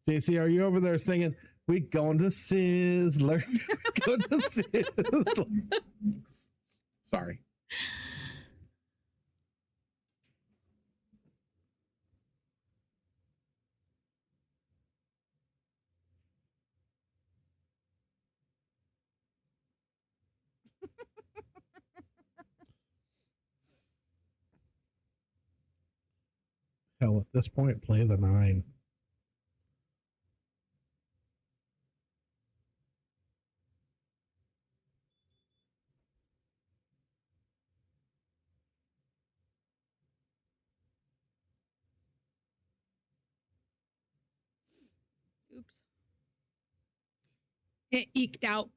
JC, are you over there singing, we going to Sizzler? Go to Sizzler. Sorry. Hell, at this point, play the 9. Oops. It eked out.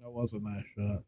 That was a nice shot.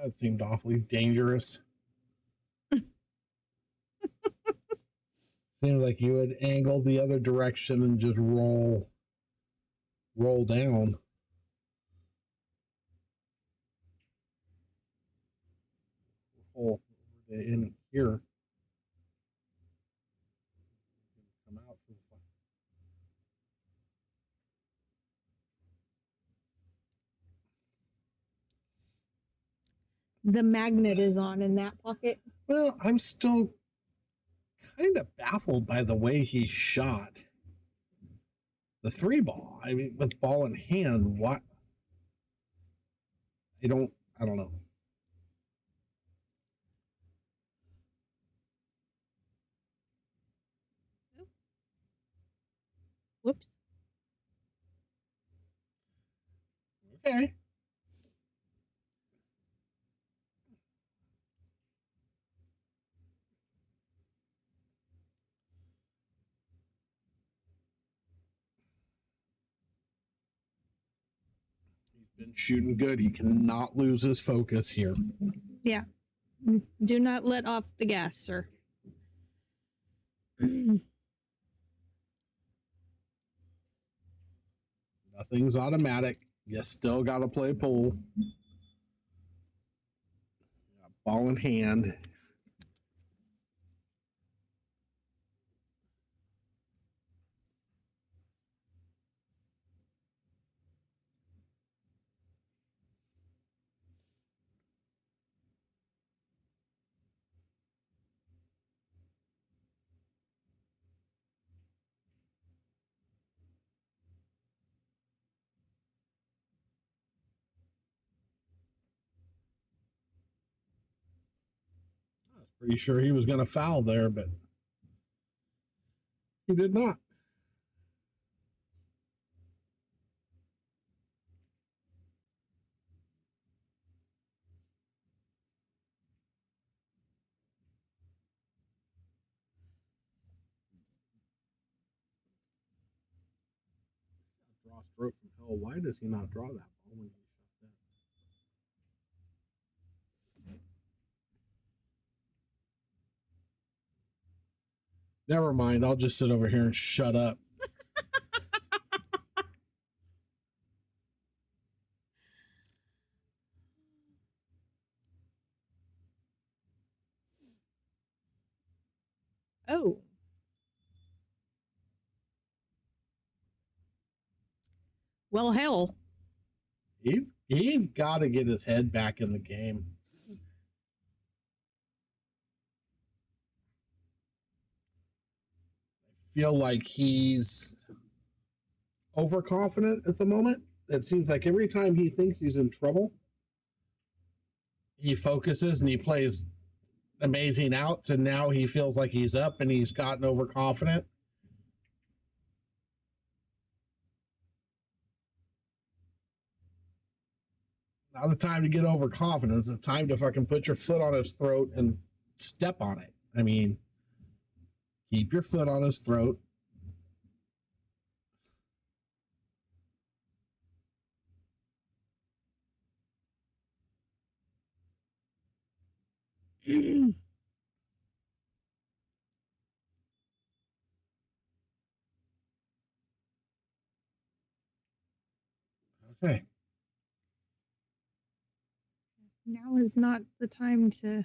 That seemed awfully dangerous. Seemed like you would angle the other direction and just roll down. Hole in here. Come out for the fun. The magnet is on in that pocket. Well, I'm still kind of baffled by the way he shot the 3 ball. I mean, with ball in hand, what? I don't know. Whoops. Okay. been shooting good. He cannot lose his focus here. Yeah. Do not let off the gas, sir. Nothing's automatic. You still got to play pool. Ball in hand. I was pretty sure he was going to foul there, but he did not. Draw stroke from hell. Why does he not draw that ball when he shot that? Never mind. I'll just sit over here and shut up. Oh. Well, hell. He's got to get his head back in the game. I feel like he's overconfident at the moment. It seems like every time he thinks he's in trouble, he focuses and he plays amazing outs, and now he feels like he's up and he's gotten overconfident. Not the time to get overconfident. It's the time to fucking put your foot on his throat and step on it. I mean, keep your foot on his throat. Okay. Now is not the time to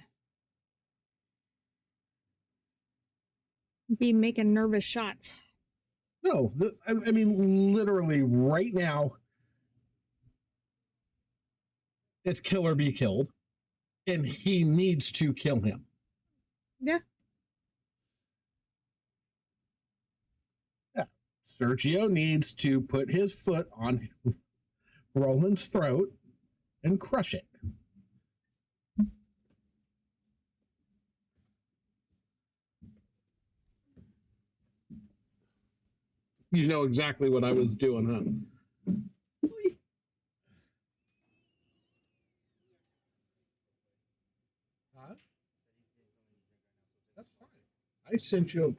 be making nervous shots. No, I mean, literally right now, it's kill or be killed, and he needs to kill him. Yeah. Yeah. Sergio needs to put his foot on Rollen's throat and crush it. You know exactly what I was doing, huh? Huh? That's fine. I sent you.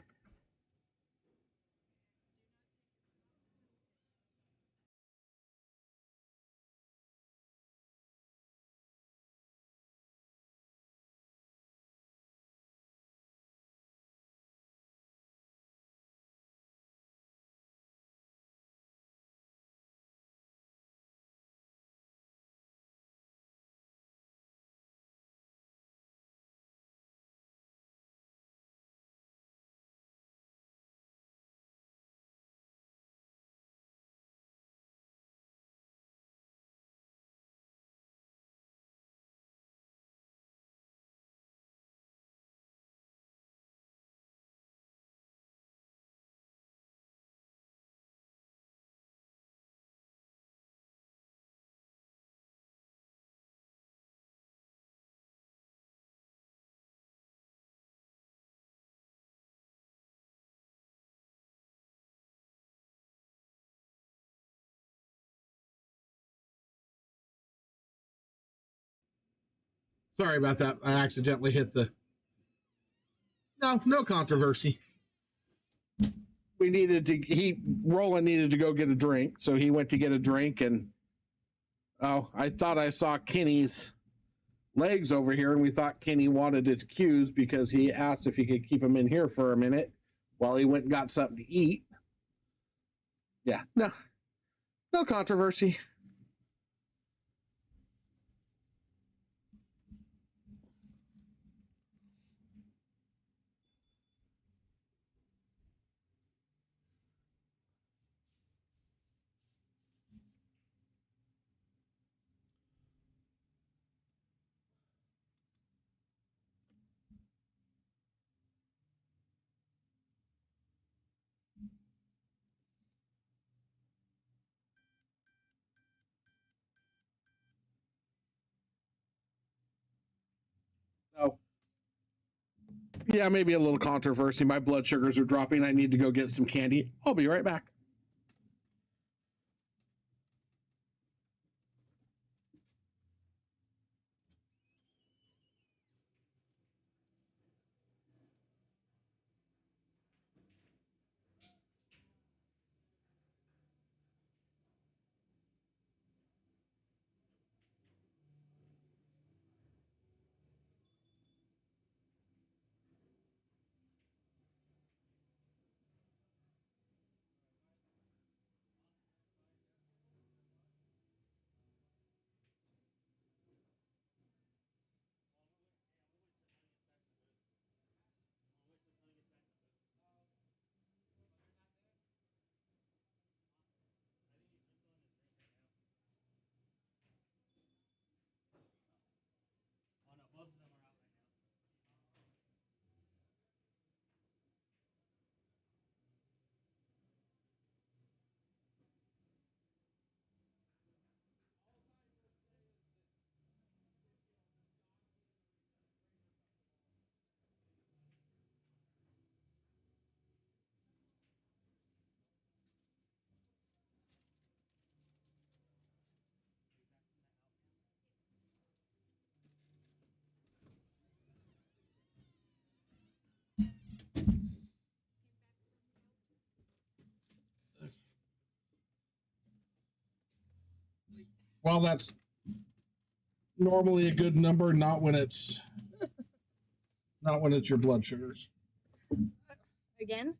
Sorry about that. I accidentally hit the. No controversy. We needed to. Rollen needed to go get a drink, so he went to get a drink, and Oh, I thought I saw Kenny's legs over here, and we thought Kenny wanted his cues because he asked if he could keep him in here for a minute while he went and got something to eat. Yeah, no controversy. Oh, yeah, maybe a little controversy. My blood sugars are dropping. I need to go get some candy. I'll be right back. Well, that's normally a good number, not when it's your blood sugars. Again?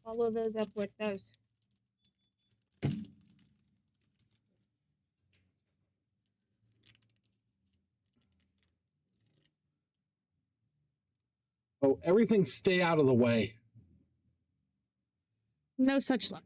Follow those up with those. Oh, everything stay out of the way. No such luck.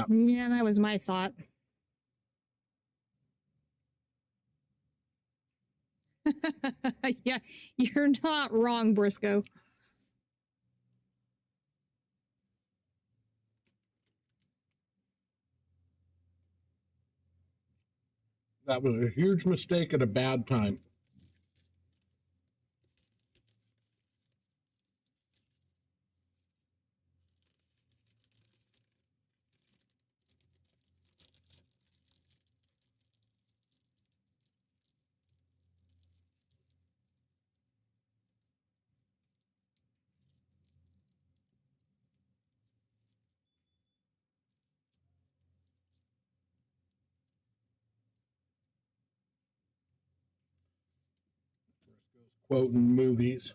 Yeah, that was my thought. Yeah, you're not wrong, Briscoe. That was a huge mistake at a bad time. Quoting movies.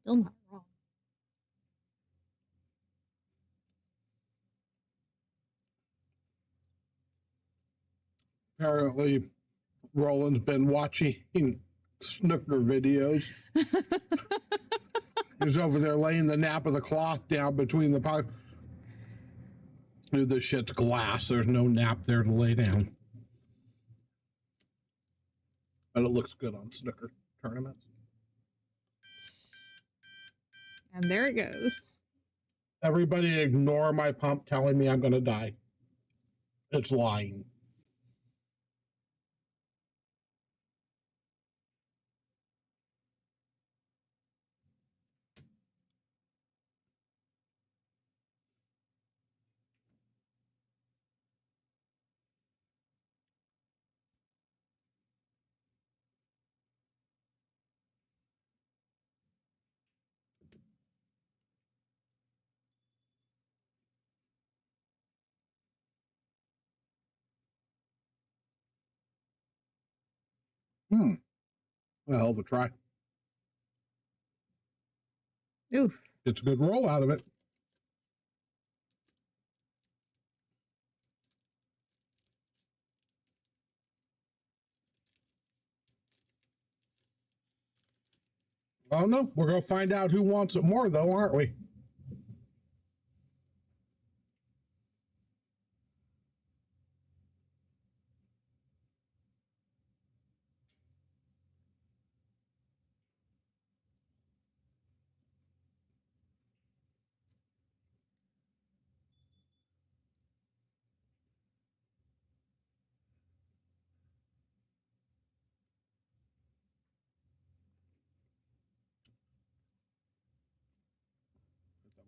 Still not wrong. Apparently, Roland's been watching snooker videos. He's over there laying the nap of the cloth down between the pipe. Dude, this shit's glass. There's no nap there to lay down. But it looks good on snooker tournaments. And there it goes. Everybody ignore my pump telling me I'm going to die. It's lying. A hell of a try. Oof. It's a good roll out of it. Oh no, we're going to find out who wants it more though, aren't we?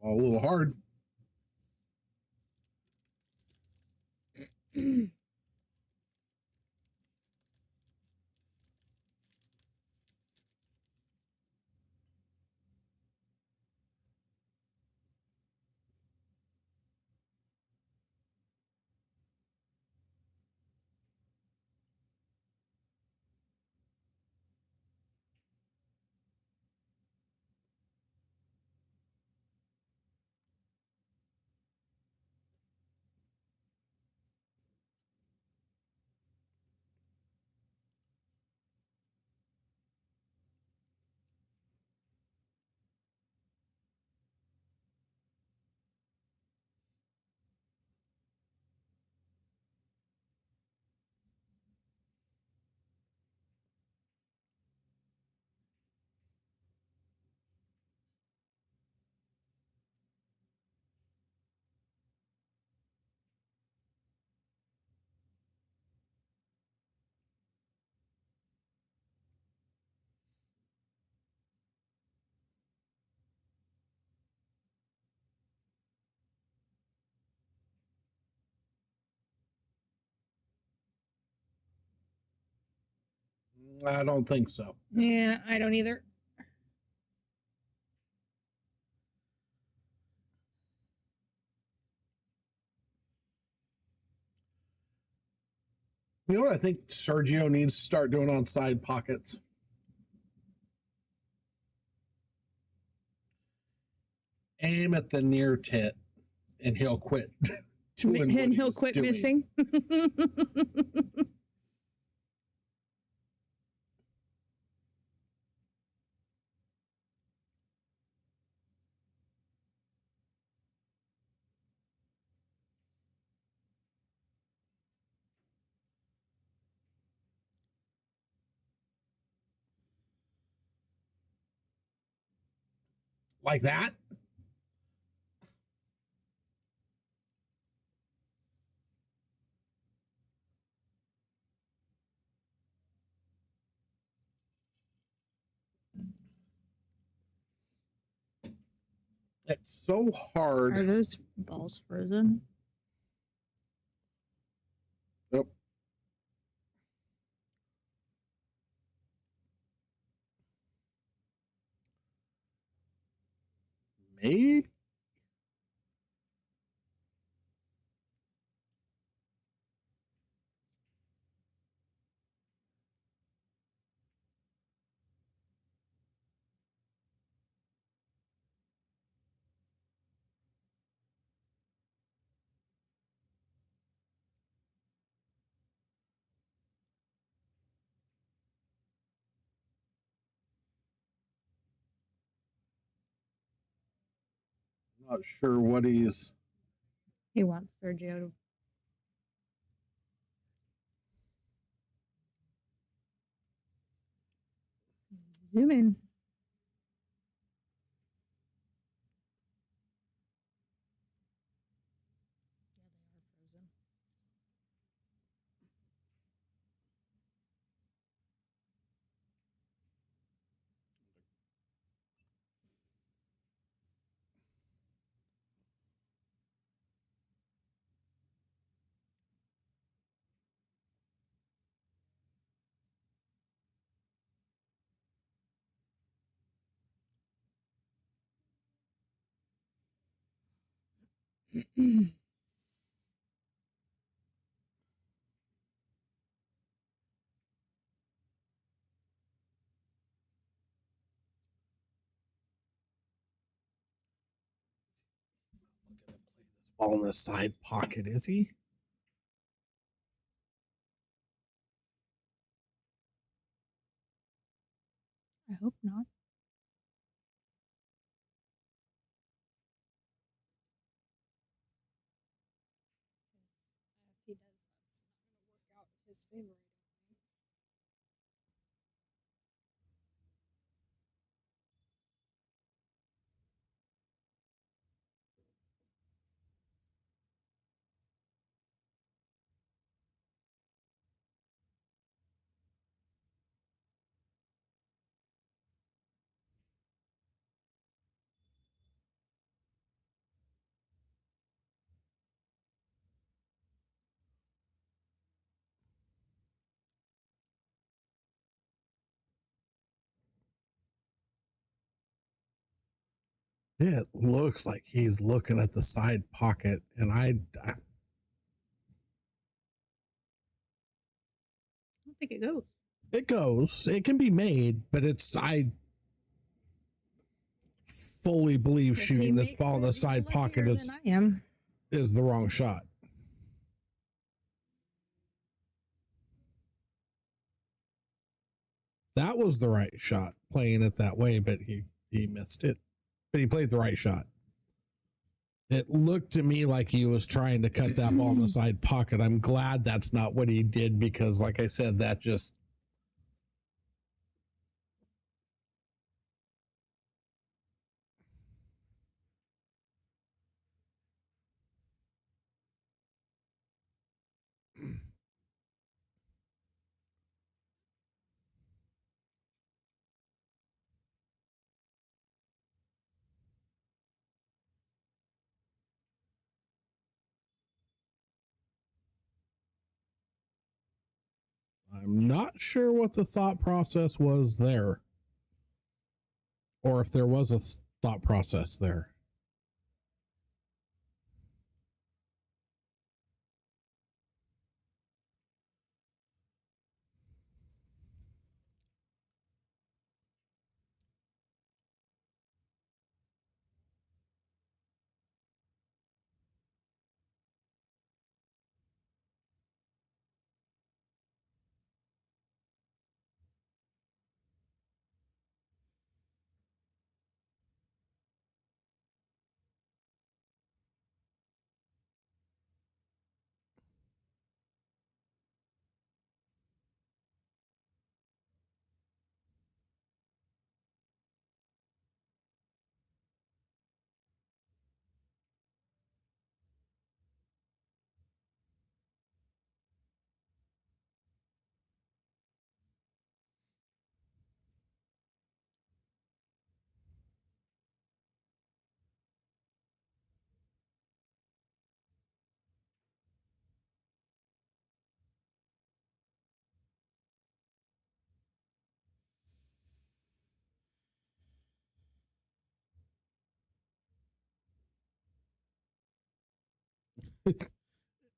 A little hard. I don't think so. Yeah, I don't either. You know what I think Sergio needs to start doing on side pockets? Aim at the near tit and he'll quit. And he'll quit missing. Like that? It's so hard. Are those balls frozen? Yep. Maybe? Not sure what he's. He wants Sergio to. Zoom in. Ball in the side pocket, is he? I hope not. If he does, that's not going to work out in his favor. It looks like he's looking at the side pocket, and I don't think it goes. It goes. It can be made, but I fully believe shooting this ball in the side pocket is the wrong shot. That was the right shot, playing it that way, but he missed it. But he played the right shot. It looked to me like he was trying to cut that ball in the side pocket. I'm glad that's not what he did, because like I said, that just I'm not sure what the thought process was there, or if there was a thought process there.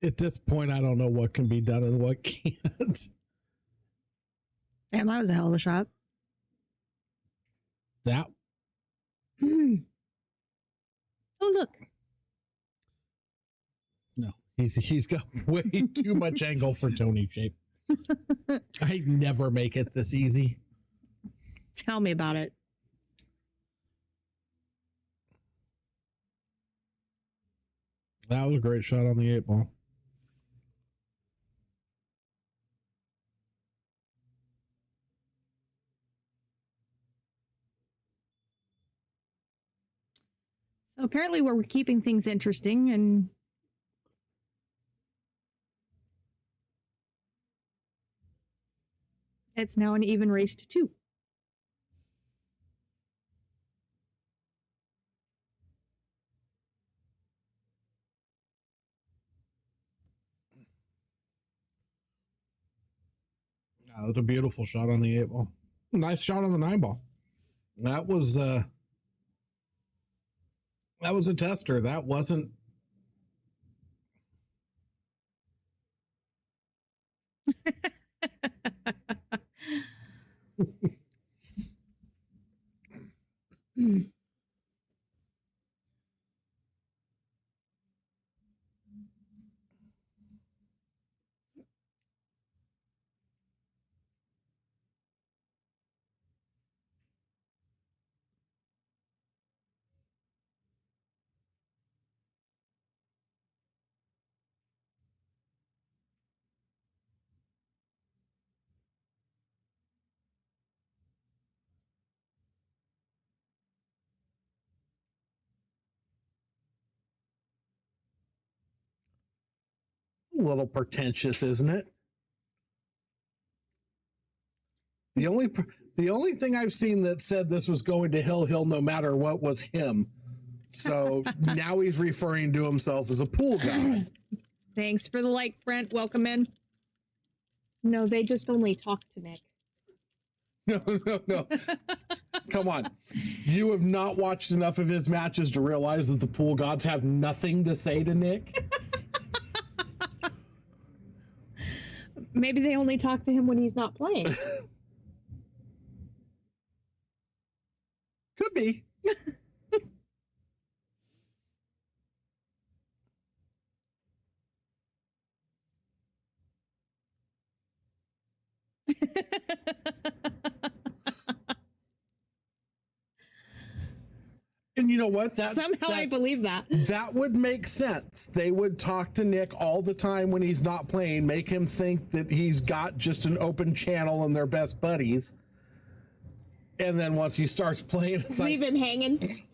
At this point, I don't know what can be done and what can't. Damn, that was a hell of a shot. That. Oh, look. No, he's got way too much angle for Tony shape. I never make it this easy. Tell me about it. That was a great shot on the 8-ball. So apparently we're keeping things interesting, and it's now an even race to 2. That was a beautiful shot on the 8-ball. Nice shot on the 9-ball. That was a tester. That wasn't. A little pretentious, isn't it? The only thing I've seen that said this was going to Hill no matter what was him. So now he's referring to himself as a pool guy. Thanks for the like, Brent. Welcome in. No, they just only talk to Nick. No. Come on. You have not watched enough of his matches to realize that the pool gods have nothing to say to Nick. Maybe they only talk to him when he's not playing. Could be. And you know what? I believe that. That would make sense. They would talk to Nick all the time when he's not playing, make him think that he's got just an open channel and they're best buddies. And then once he starts playing, it's leave him hanging.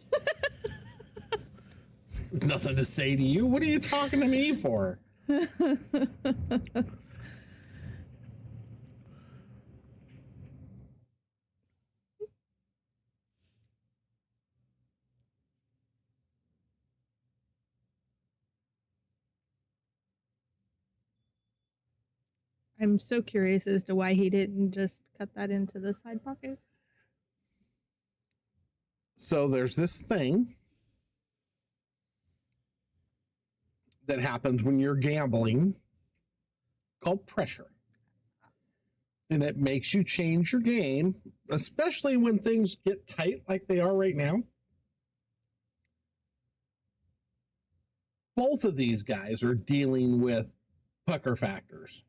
Nothing to say to you. What are you talking to me for? I'm so curious as to why he didn't just cut that into the side pocket. So there's this thing that happens when you're gambling called pressure. And it makes you change your game, especially when things get tight like they are right now. Both of these guys are dealing with pucker factors.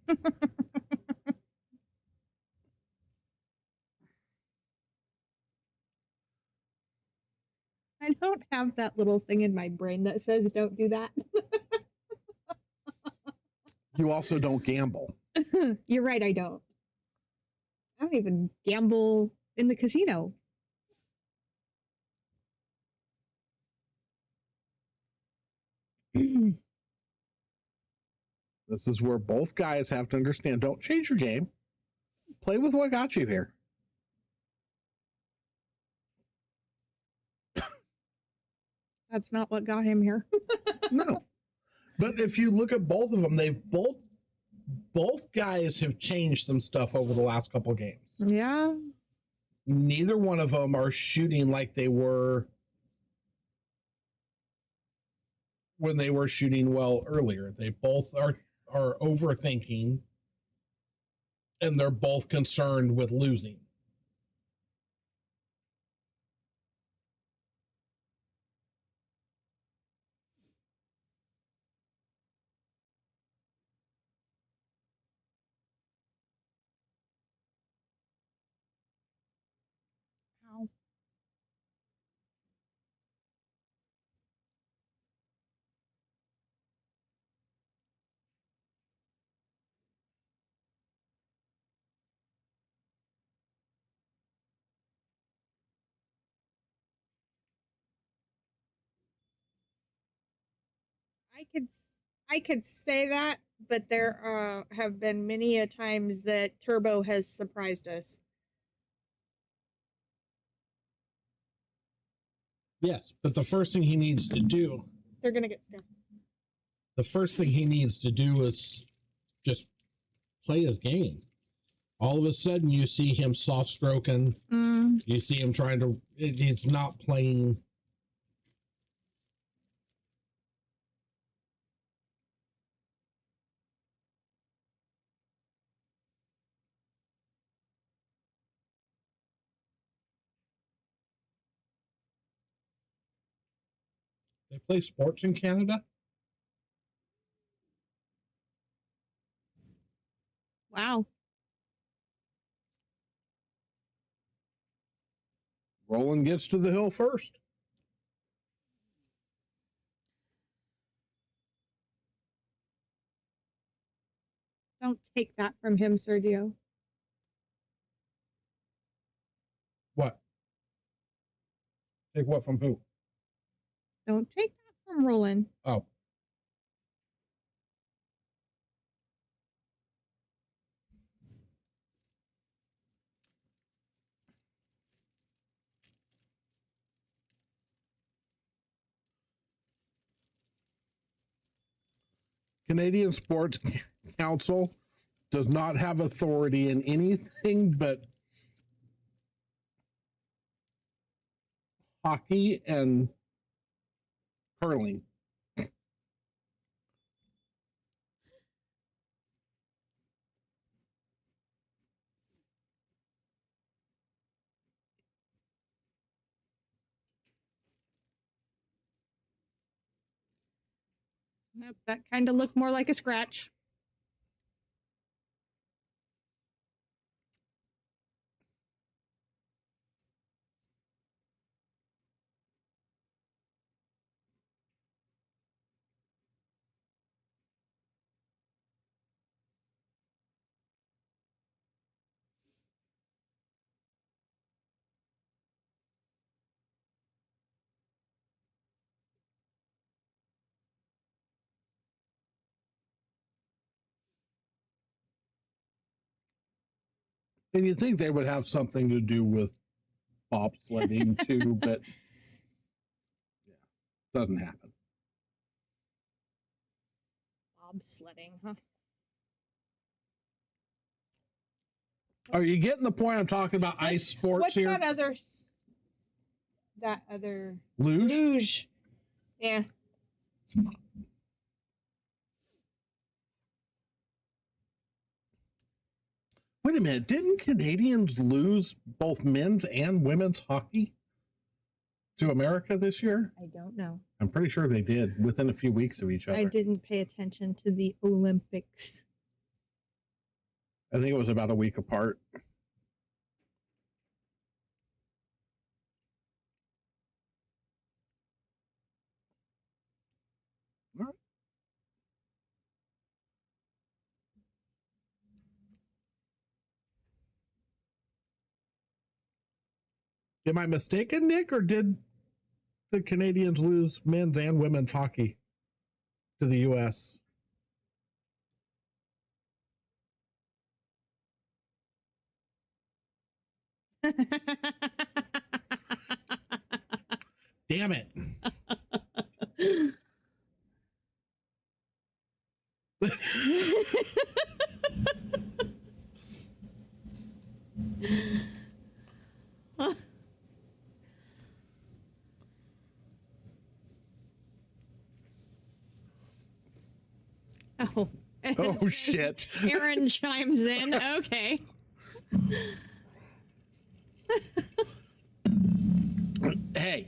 I don't have that little thing in my brain that says don't do that. You also don't gamble. You're right, I don't. I don't even gamble in the casino. This is where both guys have to understand, don't change your game. Play with what got you here. That's not what got him here. No. But if you look at both of them, they've both guys have changed some stuff over the last couple of games. Yeah. Neither one of them are shooting like they were when they were shooting well earlier. They both are overthinking, and they're both concerned with losing. Ow. I could say that, but there have been many a times that Turbo has surprised us. Yes, but the first thing he needs to do, They're gonna get stiff. the first thing he needs to do is just play his game. All of a sudden, you see him soft stroking. You see him trying to. It's not playing. They play sports in Canada. Wow. Rollen gets to the hill first. Don't take that from him, Sergio. What? Take what from who? Don't take that from Rollen. Oh. Canadian Sports Council does not have authority in anything but hockey and curling. Nope, that kind of looked more like a scratch. And you think they would have something to do with bobsledding too, but yeah, doesn't happen. Bobsledding, huh? Are you getting the point? I'm talking about ice sports What's here. That other Luge? luge? Yeah. Wait a minute. Didn't Canadians lose both men's and women's hockey to America this year? I don't know. I'm pretty sure they did within a few weeks of each other. I didn't pay attention to the Olympics. I think it was about a week apart. All right. Am I mistaken, Nick, or did the Canadians lose men's and women's hockey to the U.S.? Damn it. Oh. Oh, shit. Aaron chimes in. Okay. Hey.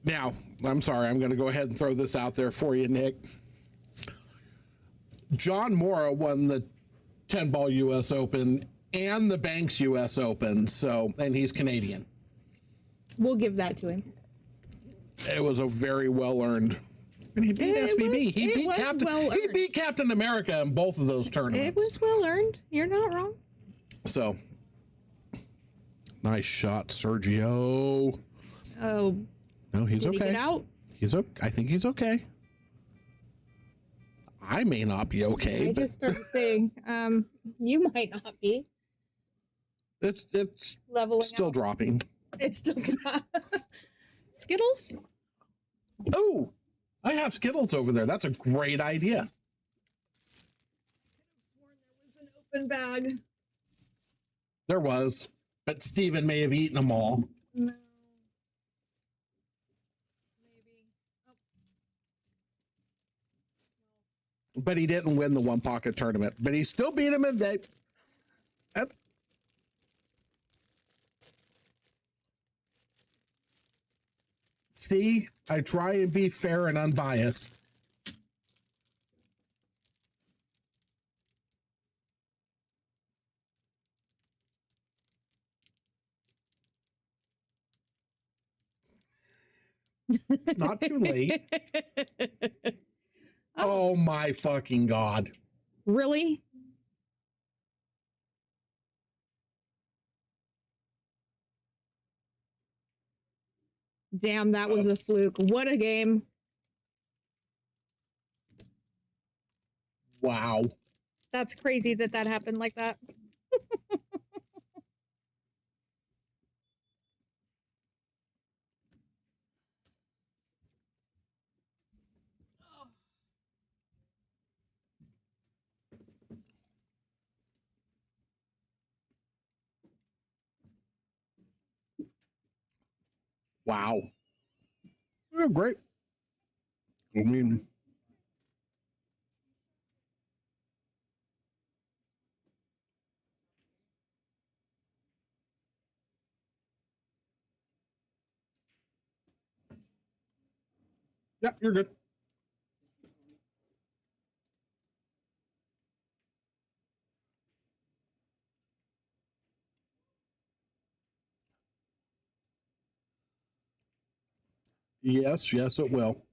Now, I'm sorry. I'm going to go ahead and throw this out there for you, Nick. John Mora won the 10-ball U.S. Open and the Banks U.S. Open, and he's Canadian. We'll give that to him. It was a very well-earned. And he beat SVB. He beat Captain America in both of those tournaments. It was well earned. You're not wrong. So, nice shot, Sergio. Oh. No, he's Did okay. he get out? He's okay. I think he's okay. I may not be okay. I just started saying, you might not be It's leveling still out. dropping. It's still Skittles. Oh, I have Skittles over there. That's a great idea. An open bag. There was, but Steven may have eaten them all. No. Maybe. But he didn't win the one pocket tournament. But he still beat him in that. See, I try and be fair and unbiased. It's not too late. Oh my fucking God. Really? Damn, that was a fluke. What a game. Wow. That's crazy that that happened like that. Wow. Oh, great. I mean, yeah, you're good. Yes, yes, it will.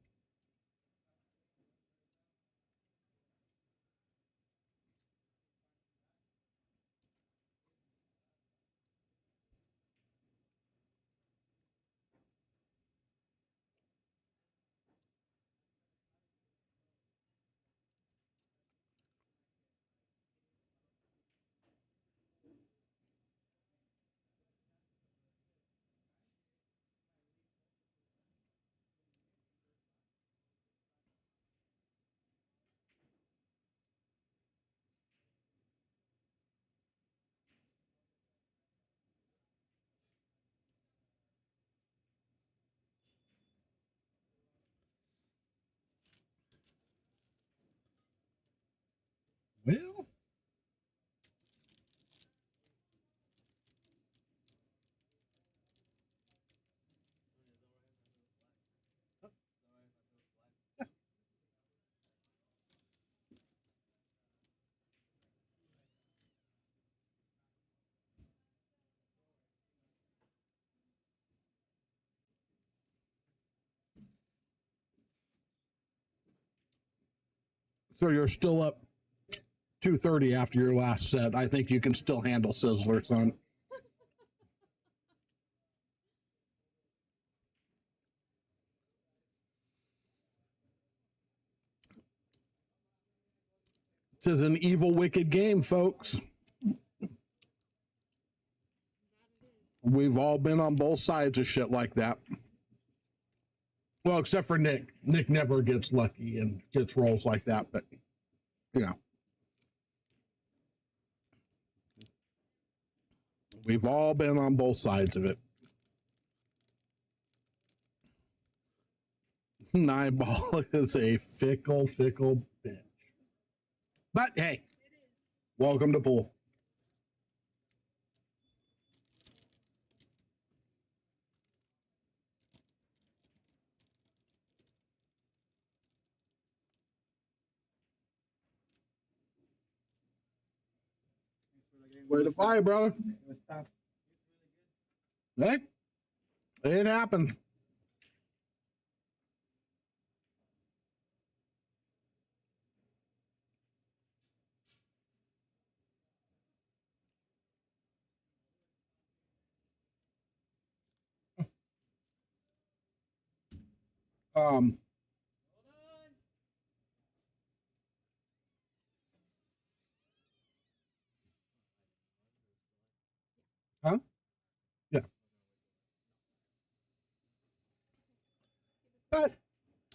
Well, so you're still up 2:30 after your last set. I think you can still handle Sizzler, son. This is an evil, wicked game, folks. We've all been on both sides of shit like that. Well, except for Nick. Nick never gets lucky and gets rolls like that, but you know. We've all been on both sides of it. Nightball is a fickle, fickle bitch. But hey, welcome to pool. Way to fly, brother. Hey, it happened. Huh? Yeah. But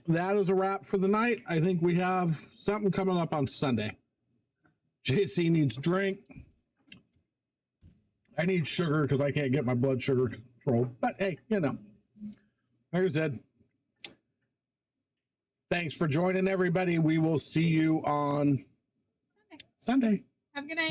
that is a wrap for the night. I think we have something coming up on Sunday. JC needs drink. I need sugar because I can't get my blood sugar controlled. But hey, you know, like I said, thanks for joining, everybody. We will see you on Sunday. Have a good night.